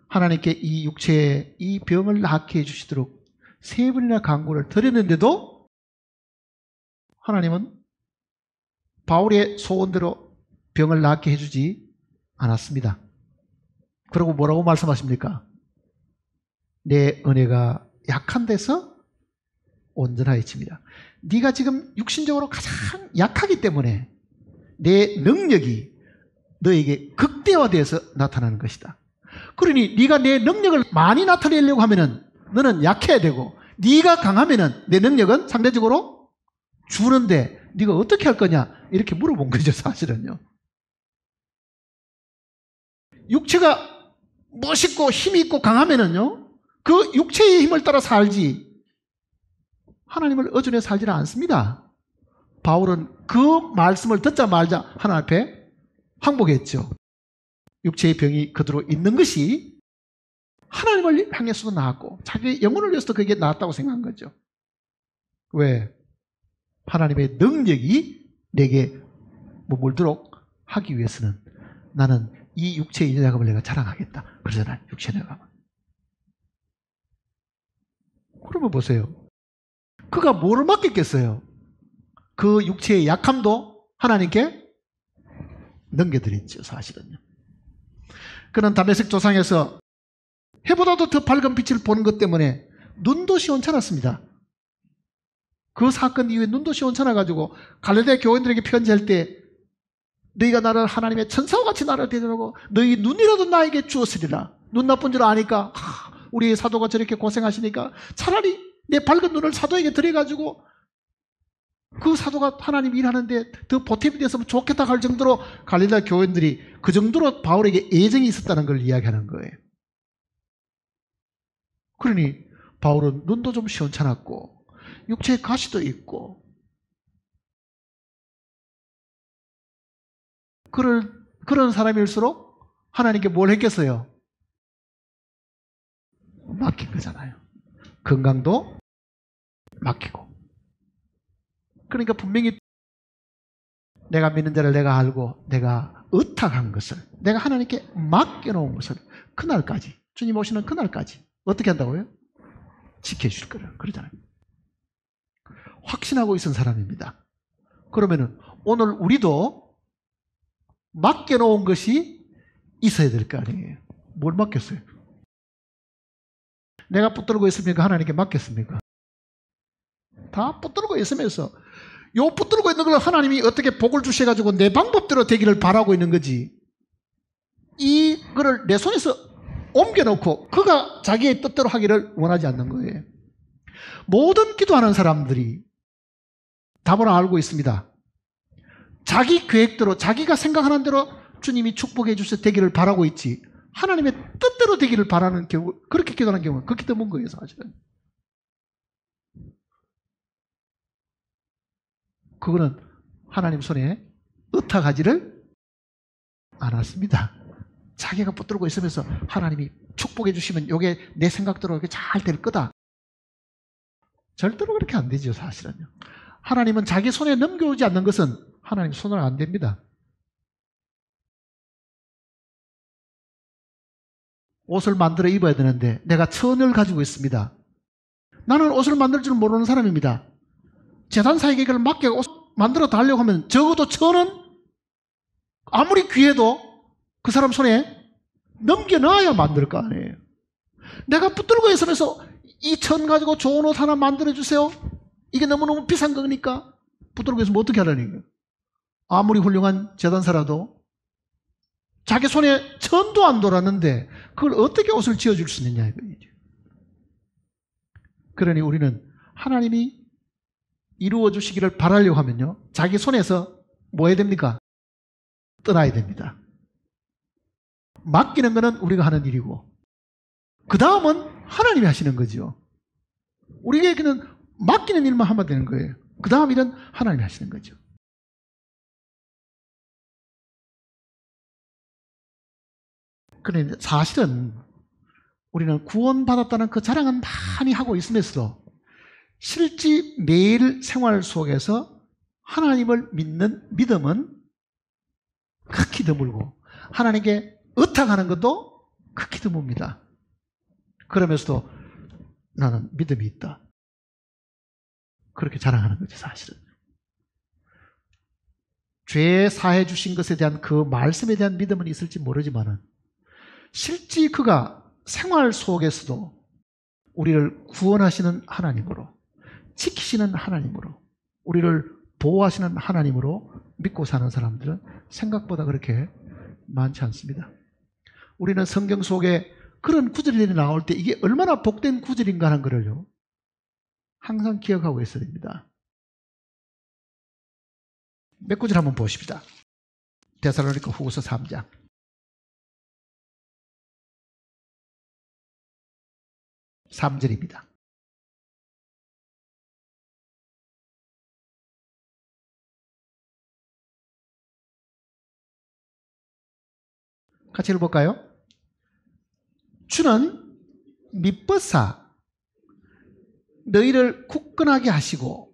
하나님께 이 육체에 이 병을 낫게 해주시도록 3번이나 간구를 드렸는데도 하나님은 바울의 소원대로 병을 낫게 해주지 않았습니다. 그리고 뭐라고 말씀하십니까? 내 은혜가 약한 데서 온전하여집니다. 네가 지금 육신적으로 가장 약하기 때문에 내 능력이 너에게 극대화되어서 나타나는 것이다. 그러니 네가 내 능력을 많이 나타내려고 하면은 너는 약해야 되고, 네가 강하면은 내 능력은 상대적으로 주는데 네가 어떻게 할 거냐, 이렇게 물어본 거죠, 사실은요. 육체가 멋있고 힘이 있고 강하면은요, 그 육체의 힘을 따라 살지 하나님을 의존해 살지는 않습니다. 바울은 그 말씀을 듣자 말자 하나님 앞에 항복했죠. 육체의 병이 그대로 있는 것이 하나님을 향해서도 나았고 자기 영혼을 위해서도 그게 나았다고 생각한 거죠. 왜? 하나님의 능력이 내게 머물도록 하기 위해서는 나는 이 육체의 인자감을 내가 자랑하겠다. 그러잖아요, 육체의 인자감을. 그러면 보세요. 그가 뭐를 맡겼겠어요? 그 육체의 약함도 하나님께 넘겨드렸죠, 사실은요. 그는 다메섹 조상에서 해보다도 더 밝은 빛을 보는 것 때문에 눈도 시원찮았습니다. 그 사건 이후에 눈도 시원찮아가지고 갈릴레아 교인들에게 편지할 때 너희가 나를 하나님의 천사와 같이 나를 대접하고 너희 눈이라도 나에게 주었으리라. 눈 나쁜 줄 아니까 우리 사도가 저렇게 고생하시니까 차라리 내 밝은 눈을 사도에게 드려가지고 그 사도가 하나님 일하는데 더 보탬이 됐으면 좋겠다 할 정도로 갈릴레아 교인들이 그 정도로 바울에게 애정이 있었다는 걸 이야기하는 거예요. 그러니 바울은 눈도 좀 시원찮았고 육체에 가시도 있고 그런 사람일수록 하나님께 뭘 했겠어요? 맡긴 거잖아요. 건강도 맡기고. 그러니까 분명히 내가 믿는 자를 내가 알고 내가 의탁한 것을, 내가 하나님께 맡겨놓은 것을 그날까지, 주님 오시는 그날까지 어떻게 한다고요? 지켜주실 거라 그러잖아요. 확신하고 있은 사람입니다. 그러면은 오늘 우리도 맡겨놓은 것이 있어야 될 거 아니에요. 뭘 맡겼어요? 내가 붙들고 있습니까? 하나님께 맡겼습니까? 다 붙들고 있으면서 요 붙들고 있는 걸 하나님이 어떻게 복을 주셔가지고 내 방법대로 되기를 바라고 있는 거지, 이거를 내 손에서 옮겨놓고 그가 자기의 뜻대로 하기를 원하지 않는 거예요. 모든 기도하는 사람들이 답을 알고 있습니다. 자기 계획대로 자기가 생각하는 대로 주님이 축복해 주셔서 되기를 바라고 있지, 하나님의 뜻대로 되기를 바라는 경우, 그렇게 기도하는 경우는 극히 드문 거예요, 사실은. 그거는 하나님 손에 의탁하지를 않았습니다. 자기가 붙들고 있으면서 하나님이 축복해 주시면 이게 내 생각대로 이렇게 잘 될 거다. 절대로 그렇게 안 되죠, 사실은요. 하나님은 자기 손에 넘겨오지 않는 것은 하나님 손으로 안 됩니다. 옷을 만들어 입어야 되는데 내가 천을 가지고 있습니다. 나는 옷을 만들 줄 모르는 사람입니다. 재단사에게 이걸 맡겨 옷 만들어 달라고 하면 적어도 천은 아무리 귀해도 그 사람 손에 넘겨놔야 만들 거 아니에요. 내가 붙들고 있으면서 이 천 가지고 좋은 옷 하나 만들어 주세요. 이게 너무너무 비싼 거니까 붙들고 있으면 어떻게 하라는 거예요? 아무리 훌륭한 재단사라도 자기 손에 천도 안 돌았는데 그걸 어떻게 옷을 지어줄 수 있느냐 이거죠. 그러니 우리는 하나님이 이루어 주시기를 바라려고 하면요, 자기 손에서 뭐 해야 됩니까? 떠나야 됩니다. 맡기는 거는 우리가 하는 일이고 그 다음은 하나님이 하시는 거죠. 우리에게는 맡기는 일만 하면 되는 거예요. 그 다음 일은 하나님이 하시는 거죠. 그런데 사실은 우리는 구원받았다는 그 자랑은 많이 하고 있으면서도 실제 매일 생활 속에서 하나님을 믿는 믿음은 극히 드물고 하나님께 의탁하는 것도 극히 드뭅니다. 그러면서도 나는 믿음이 있다. 그렇게 자랑하는 거죠, 사실은. 죄 사해 주신 것에 대한 그 말씀에 대한 믿음은 있을지 모르지만은 실제 그가 생활 속에서도 우리를 구원하시는 하나님으로, 지키시는 하나님으로, 우리를 보호하시는 하나님으로 믿고 사는 사람들은 생각보다 그렇게 많지 않습니다. 우리는 성경 속에 그런 구절이 나올 때 이게 얼마나 복된 구절인가 하는 것을요, 항상 기억하고 있어야 됩니다. 몇 구절 한번 보십시다. 데살로니가 후서 3장. (3절입니다) 같이 읽어볼까요? 주는 미쁘사 너희를 굳건하게 하시고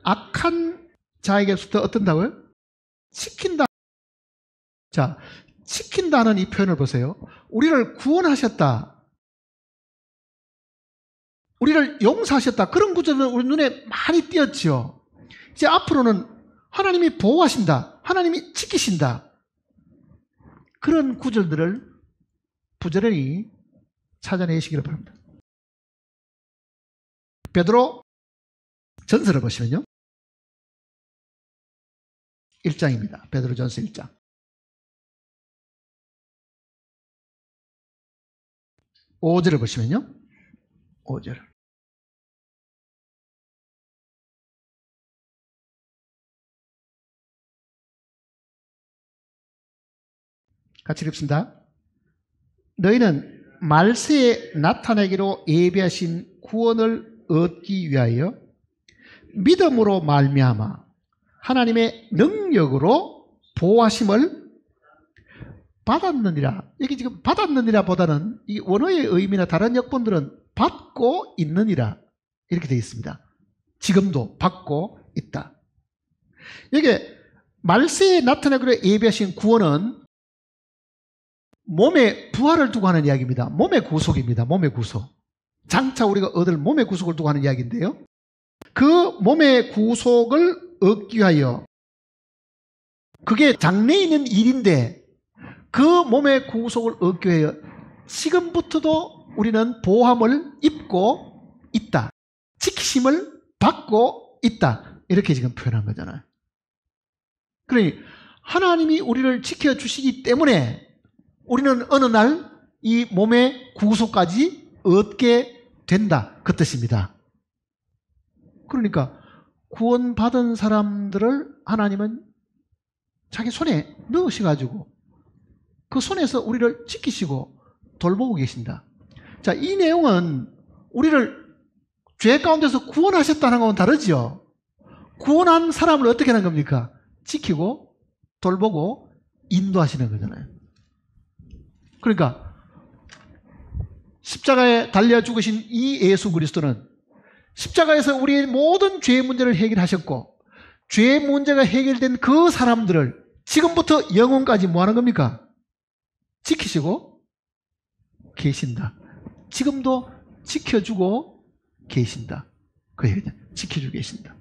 악한 자에게서부터 어떤다고요? 지킨다. 자, 지킨다는 이 표현을 보세요. 우리를 구원하셨다, 우리를 용서하셨다, 그런 구절은 우리 눈에 많이 띄었죠. 이제 앞으로는 하나님이 보호하신다, 하나님이 지키신다, 그런 구절들을 부지런히 찾아내시기를 바랍니다. 베드로 전서를 보시면요, 1장입니다. 베드로 전서 1장. 5절을 보시면요, 5절. 같이 읽습니다. 너희는 말세에 나타내기로 예비하신 구원을 얻기 위하여 믿음으로 말미암아 하나님의 능력으로 보호하심을 받았느니라. 여기 지금 받았느니라 보다는 이 원어의 의미나 다른 역본들은 받고 있느니라 이렇게 되어 있습니다. 지금도 받고 있다. 여기 말세에 나타내기로 예비하신 구원은 몸의 부활을 두고 하는 이야기입니다. 몸의 구속입니다. 몸의 구속. 장차 우리가 얻을 몸의 구속을 두고 하는 이야기인데요, 그 몸의 구속을 얻기 위하여, 그게 장래에 있는 일인데 그 몸의 구속을 얻기 위하여 지금부터도 우리는 보호함을 입고 있다, 지키심을 받고 있다, 이렇게 지금 표현한 거잖아요. 그러니 하나님이 우리를 지켜주시기 때문에 우리는 어느 날 이 몸의 구속까지 얻게 된다, 그 뜻입니다. 그러니까 구원받은 사람들을 하나님은 자기 손에 넣으셔가지고 그 손에서 우리를 지키시고 돌보고 계신다. 자, 이 내용은 우리를 죄 가운데서 구원하셨다는 것과는 다르죠. 구원한 사람을 어떻게 하는 겁니까? 지키고 돌보고 인도하시는 거잖아요. 그러니까 십자가에 달려 죽으신 이 예수 그리스도는 십자가에서 우리의 모든 죄의 문제를 해결하셨고, 죄의 문제가 해결된 그 사람들을 지금부터 영원까지 뭐 하는 겁니까? 지키시고 계신다. 지금도 지켜주고 계신다. 그 얘기죠. 지켜주고 계신다.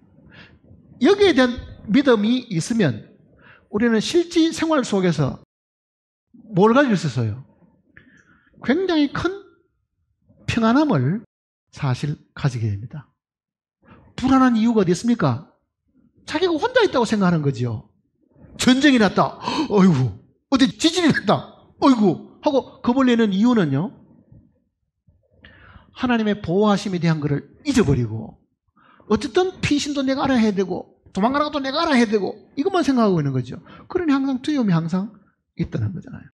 여기에 대한 믿음이 있으면 우리는 실제 생활 속에서 뭘 가지고 있어요? 굉장히 큰 평안함을 사실 가지게 됩니다. 불안한 이유가 어디 있습니까? 자기가 혼자 있다고 생각하는 거죠. 전쟁이 났다, 어이구, 어디 지진이 났다, 어이구 하고 겁을 내는 이유는요, 하나님의 보호하심에 대한 것을 잊어버리고, 어쨌든 피신도 내가 알아야 되고 도망가는 것도 내가 알아야 되고 이것만 생각하고 있는 거죠. 그러니 항상 두려움이 항상 있다는 거잖아요.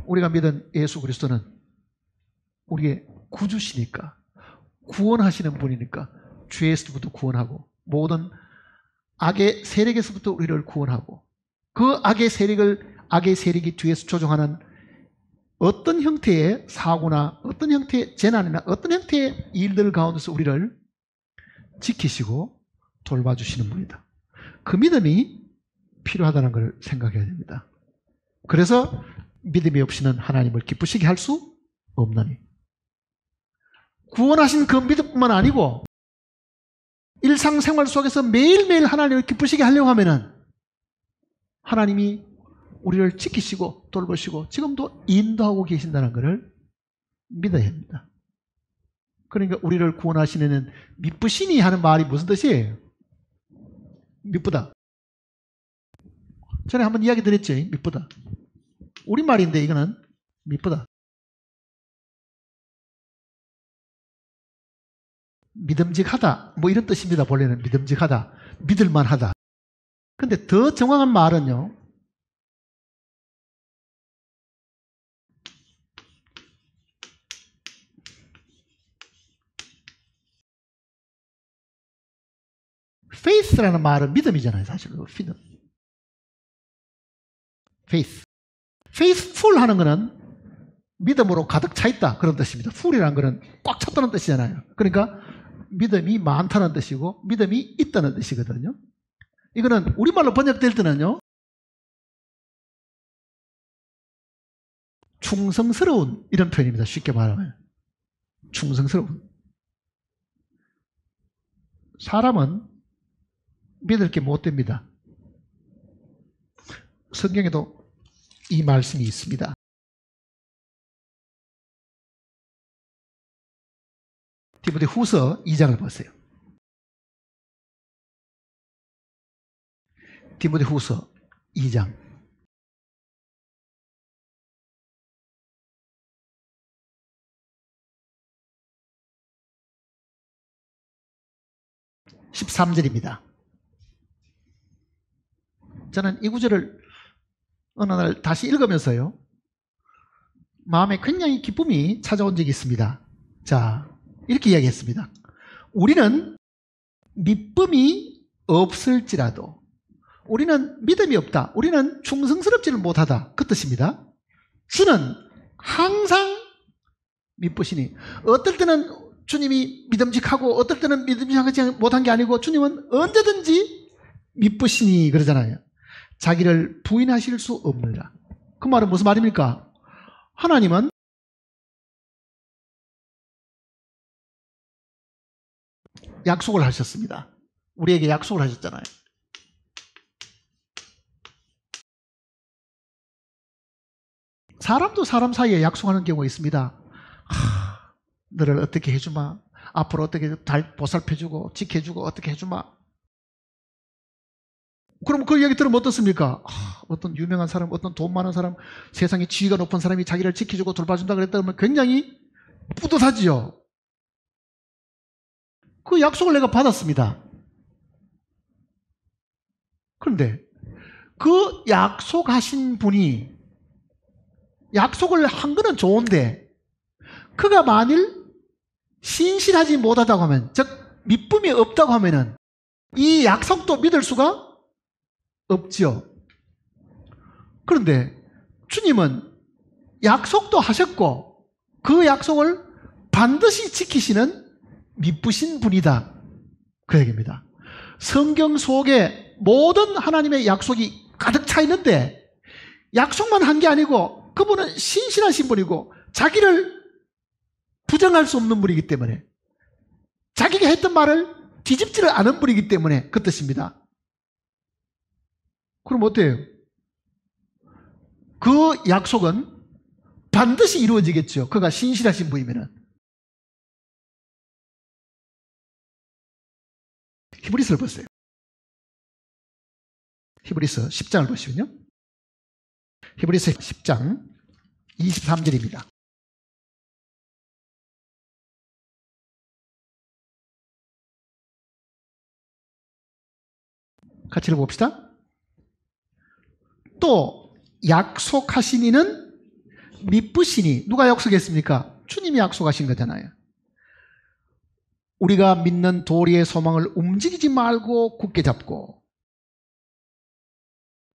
우리가 믿은 예수 그리스도는 우리의 구주시니까, 구원하시는 분이니까 죄에서부터 구원하고 모든 악의 세력에서부터 우리를 구원하고, 그 악의 세력이 뒤에서 조종하는 어떤 형태의 사고나 어떤 형태의 재난이나 어떤 형태의 일들 가운데서 우리를 지키시고 돌봐주시는 분이다. 그 믿음이 필요하다는 걸 생각해야 됩니다. 그래서 믿음이 없이는 하나님을 기쁘시게 할 수 없나니, 구원하신 그 믿음뿐만 아니고 일상생활 속에서 매일매일 하나님을 기쁘시게 하려고 하면은 하나님이 우리를 지키시고 돌보시고 지금도 인도하고 계신다는 것을 믿어야 합니다. 그러니까 우리를 구원하시는 미쁘시니 하는 말이 무슨 뜻이에요? 미쁘다. 전에 한번 이야기 드렸죠. 미쁘다. 우리말인데 이거는 미쁘다. 믿음직하다 뭐 이런 뜻입니다. 본래는 믿음직하다, 믿을만하다. 근데 더 정확한 말은요, faith라는 말은 믿음이잖아요. 사실 믿음. faith. faithful 하는 거는 믿음으로 가득 차 있다 그런 뜻입니다. full이라는 거는 꽉 찼다는 뜻이잖아요. 그러니까 믿음이 많다는 뜻이고 믿음이 있다는 뜻이거든요. 이거는 우리말로 번역될 때는요, 충성스러운 이런 표현입니다. 쉽게 말하면 충성스러운. 사람은 믿을 게 못 됩니다. 성경에도 이 말씀이 있습니다. 디모데후서 2장을 보세요. 디모데후서 2장 13절입니다. 저는 이 구절을 어느 날 다시 읽으면서요, 마음에 굉장히 기쁨이 찾아온 적이 있습니다. 자, 이렇게 이야기했습니다. 우리는 믿음이 없을지라도, 우리는 믿음이 없다, 우리는 충성스럽지를 못하다, 그 뜻입니다. 주는 항상 믿으시니, 어떨 때는 주님이 믿음직하고 어떨 때는 믿음직하지 못한 게 아니고 주님은 언제든지 믿으시니 그러잖아요. 자기를 부인하실 수 없느니라. 그 말은 무슨 말입니까? 하나님은 약속을 하셨습니다. 우리에게 약속을 하셨잖아요. 사람도 사람 사이에 약속하는 경우가 있습니다. 너를 어떻게 해주마, 앞으로 어떻게 잘 보살펴주고 지켜주고 어떻게 해주마. 그럼 그 얘기 들으면 어떻습니까? 어떤 유명한 사람, 어떤 돈 많은 사람, 세상에 지위가 높은 사람이 자기를 지켜주고 돌봐준다 그랬다면 굉장히 뿌듯하지요. 그 약속을 내가 받았습니다. 그런데 그 약속하신 분이 약속을 한 거는 좋은데 그가 만일 신실하지 못하다고 하면, 즉 믿음이 없다고 하면은 이 약속도 믿을 수가 없지요. 그런데 주님은 약속도 하셨고 그 약속을 반드시 지키시는 믿으신 분이다, 그 얘기입니다. 성경 속에 모든 하나님의 약속이 가득 차 있는데 약속만 한 게 아니고 그분은 신실하신 분이고 자기를 부정할 수 없는 분이기 때문에, 자기가 했던 말을 뒤집지를 않은 분이기 때문에 그 뜻입니다. 그럼 어때요? 그 약속은 반드시 이루어지겠죠. 그가 신실하신 분이면은. 히브리서를 보세요. 히브리서 10장을 보시면요, 히브리서 10장 23절입니다. 같이 읽어봅시다. 또 약속하신 이는 미쁘시니. 누가 약속했습니까? 주님이 약속하신 거잖아요. 우리가 믿는 도리의 소망을 움직이지 말고 굳게 잡고.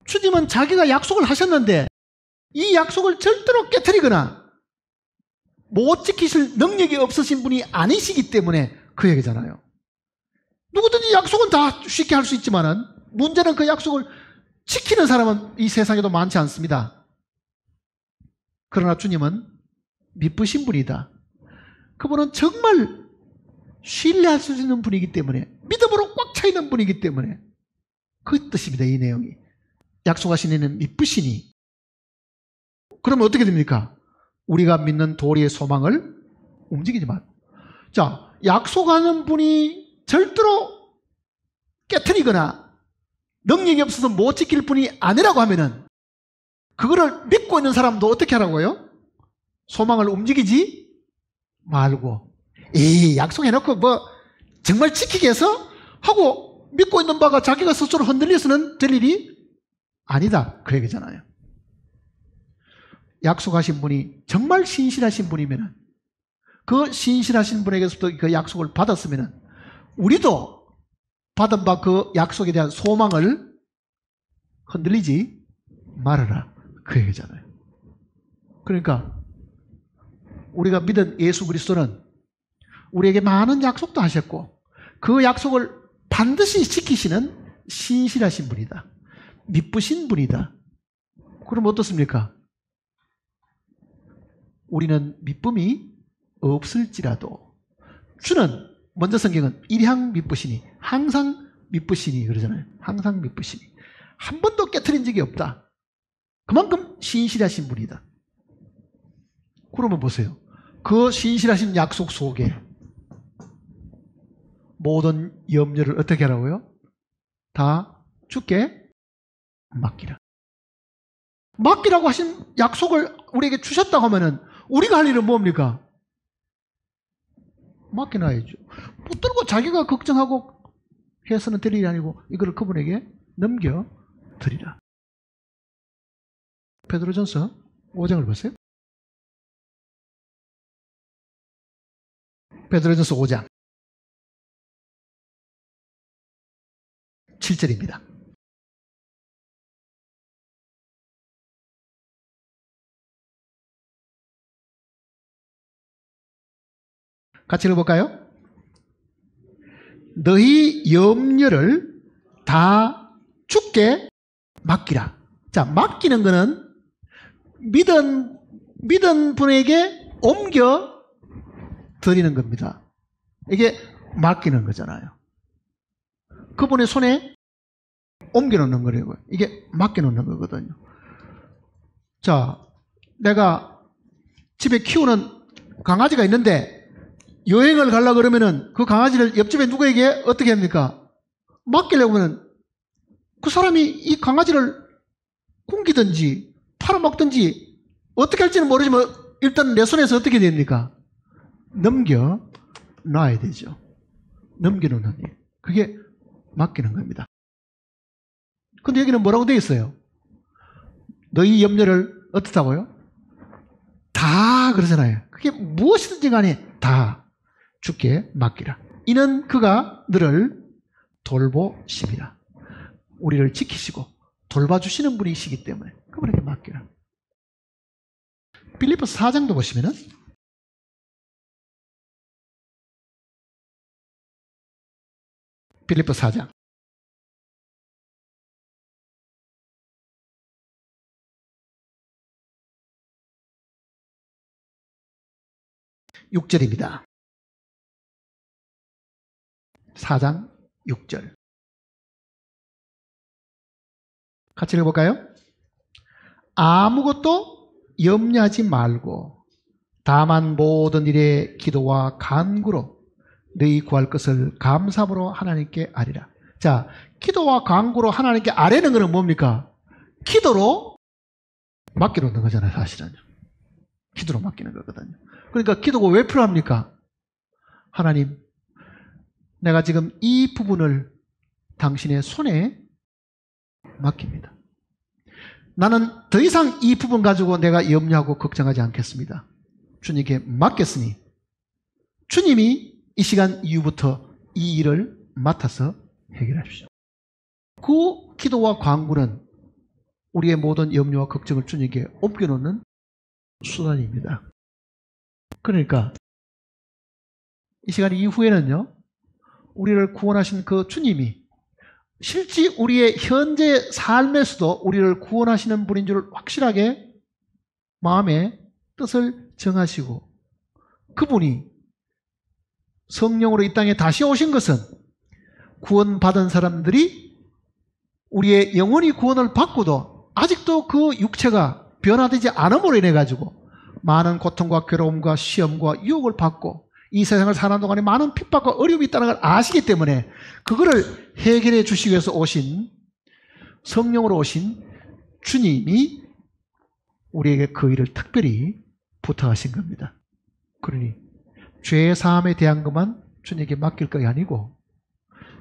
주님은 자기가 약속을 하셨는데 이 약속을 절대로 깨트리거나 못 지키실 능력이 없으신 분이 아니시기 때문에 그 얘기잖아요. 누구든지 약속은 다 쉽게 할 수 있지만은 문제는 그 약속을 지키는 사람은 이 세상에도 많지 않습니다. 그러나 주님은 미쁘신 분이다. 그분은 정말 신뢰할 수 있는 분이기 때문에, 믿음으로 꽉 차 있는 분이기 때문에 그 뜻입니다. 이 내용이. 약속하신 이는 미쁘시니. 그러면 어떻게 됩니까? 우리가 믿는 도리의 소망을 움직이지 마. 자, 약속하는 분이 절대로 깨트리거나 능력이 없어서 못 지킬 분이 아니라고 하면은 그거를 믿고 있는 사람도 어떻게 하라고요? 소망을 움직이지 말고. 약속해놓고 뭐 정말 지키게 해서 하고 믿고 있는 바가 자기가 스스로 흔들려서는 될 일이 아니다. 그 얘기잖아요. 약속하신 분이 정말 신실하신 분이면 그 신실하신 분에게서부터 그 약속을 받았으면 우리도 받은 바 그 약속에 대한 소망을 흔들리지 말아라. 그 얘기잖아요. 그러니까 우리가 믿은 예수 그리스도는 우리에게 많은 약속도 하셨고 그 약속을 반드시 지키시는 신실하신 분이다. 미쁘신 분이다. 그럼 어떻습니까? 우리는 미쁨이 없을지라도 주는, 먼저 성경은 일향 미쁘시니, 항상 미쁘시니 그러잖아요. 항상 미쁘시니. 한 번도 깨트린 적이 없다. 그만큼 신실하신 분이다. 그러면 보세요. 그 신실하신 약속 속에 모든 염려를 어떻게 하라고요? 다 주께 맡기라. 맡기라고 하신 약속을 우리에게 주셨다고 하면은 우리가 할 일은 뭡니까? 맡겨놔야죠. 붙들고 자기가 걱정하고 해서는 될 일이 아니고 이걸 그분에게 넘겨드리라. 베드로전서 5장을 보세요. 베드로전서 5장 7절입니다. 같이 읽어볼까요? 너희 염려를 다 주께 맡기라. 자, 맡기는 것은 믿은 분에게 옮겨 드리는 겁니다. 이게 맡기는 거잖아요. 그분의 손에 옮겨 놓는 거라고요. 이게 맡겨 놓는 거거든요. 자, 내가 집에 키우는 강아지가 있는데 여행을 가려고 그러면은 그 강아지를 옆집에 누구에게 어떻게 합니까? 맡기려고 하면 그 사람이 이 강아지를 굶기든지 팔아먹든지 어떻게 할지는 모르지만 일단 내 손에서 어떻게 됩니까? 넘겨 놔야 되죠. 넘겨놓는 일. 그게 맡기는 겁니다. 근데 여기는 뭐라고 되어 있어요? 너희 염려를 어떻다고요? 다 그러잖아요. 그게 무엇이든지 간에 다 주께 맡기라. 이는 그가 너를 돌보심이라. 우리를 지키시고 돌봐주시는 분이시기 때문에 그분에게 맡기라. 빌립보서 4장도 보시면은 빌립보서 4장 6절입니다. 4장 6절 같이 읽어볼까요? 아무것도 염려하지 말고 다만 모든 일에 기도와 간구로 너희 구할 것을 감사함으로 하나님께 아뢰라. 자, 기도와 간구로 하나님께 아뢰는 것은 뭡니까? 기도로 맡겨놓는 거잖아요. 사실은 기도로 맡기는 거거든요. 그러니까 기도가 왜 필요합니까? 하나님, 내가 지금 이 부분을 당신의 손에 맡깁니다. 나는 더 이상 이 부분 가지고 내가 염려하고 걱정하지 않겠습니다. 주님께 맡겼으니 주님이 이 시간 이후부터 이 일을 맡아서 해결하십시오. 그 기도와 간구는 우리의 모든 염려와 걱정을 주님께 옮겨놓는 수단입니다. 그러니까 이 시간 이후에는요, 우리를 구원하신 그 주님이 실제 우리의 현재 삶에서도 우리를 구원하시는 분인 줄 확실하게 마음에 뜻을 정하시고, 그분이 성령으로 이 땅에 다시 오신 것은 구원받은 사람들이 우리의 영혼이 구원을 받고도 아직도 그 육체가 변화되지 않음으로 인해 가지고 많은 고통과 괴로움과 시험과 유혹을 받고 이 세상을 사는 동안에 많은 핍박과 어려움이 있다는 걸 아시기 때문에 그거를 해결해 주시기 위해서 오신, 성령으로 오신 주님이 우리에게 그 일을 특별히 부탁하신 겁니다. 그러니 죄 사함에 대한 것만 주님에게 맡길 것이 아니고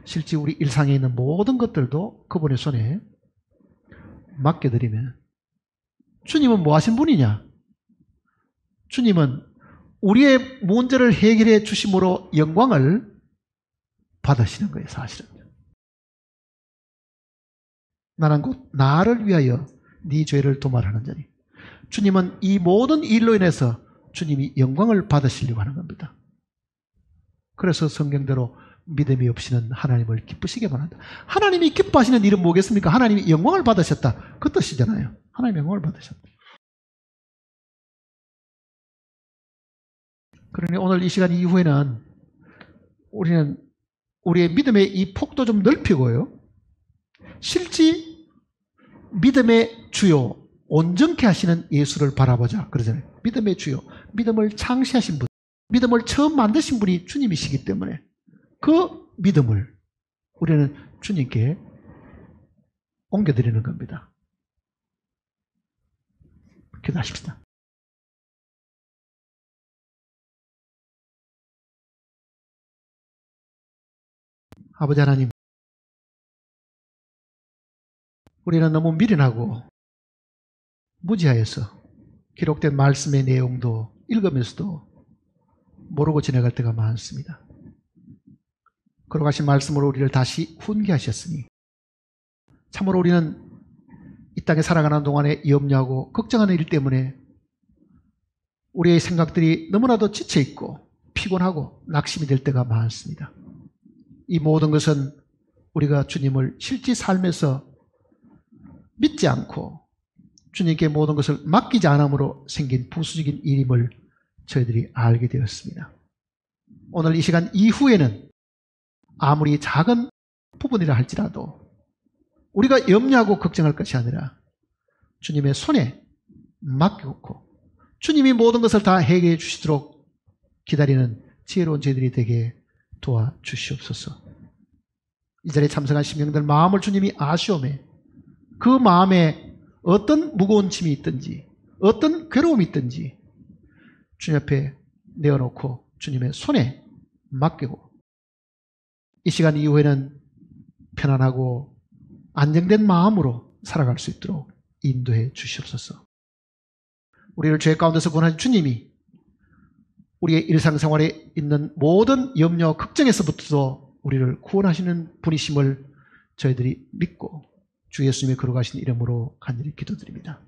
실제 우리 일상에 있는 모든 것들도 그분의 손에 맡겨드리면, 주님은 뭐 하신 분이냐? 주님은 우리의 문제를 해결해 주심으로 영광을 받으시는 거예요. 사실은 나는 곧 나를 위하여 네 죄를 도말하는 자니, 주님은 이 모든 일로 인해서 주님이 영광을 받으시려고 하는 겁니다. 그래서 성경대로 믿음이 없이는 하나님을 기쁘시게만 한다. 하나님이 기뻐하시는 일은 뭐겠습니까? 하나님이 영광을 받으셨다, 그 뜻이잖아요. 하나님이 영광을 받으셨다. 그러니 오늘 이 시간 이후에는 우리는 우리의 믿음의 이 폭도 좀 넓히고요, 실제 믿음의 주요, 온전케 하시는 예수를 바라보자 그러잖아요. 믿음의 주요, 믿음을 창시하신 분, 믿음을 처음 만드신 분이 주님이시기 때문에 그 믿음을 우리는 주님께 옮겨드리는 겁니다. 기도하십시다. 아버지 하나님, 우리는 너무 미련하고 무지하여서 기록된 말씀의 내용도 읽으면서도 모르고 지나갈 때가 많습니다. 걸어가신 말씀으로 우리를 다시 훈계하셨으니 참으로 우리는 이 땅에 살아가는 동안에 염려하고 걱정하는 일 때문에 우리의 생각들이 너무나도 지쳐있고 피곤하고 낙심이 될 때가 많습니다. 이 모든 것은 우리가 주님을 실제 삶에서 믿지 않고 주님께 모든 것을 맡기지 않음으로 생긴 부수적인 일임을 저희들이 알게 되었습니다. 오늘 이 시간 이후에는 아무리 작은 부분이라 할지라도 우리가 염려하고 걱정할 것이 아니라 주님의 손에 맡기고 주님이 모든 것을 다 해결해 주시도록 기다리는 지혜로운 저희들이 되게 도와주시옵소서. 이 자리에 참석한 심령들 마음을 주님이 아시오매 그 마음에 어떤 무거운 짐이 있든지 어떤 괴로움이 있든지 주님 앞에 내어놓고 주님의 손에 맡기고 이 시간 이후에는 편안하고 안정된 마음으로 살아갈 수 있도록 인도해 주시옵소서. 우리를 죄 가운데서 구원하신 주님이 우리의 일상생활에 있는 모든 염려, 걱정에서부터도 우리를 구원하시는 분이심을 저희들이 믿고 주 예수님의 걸어가신 이름으로 간절히 기도드립니다.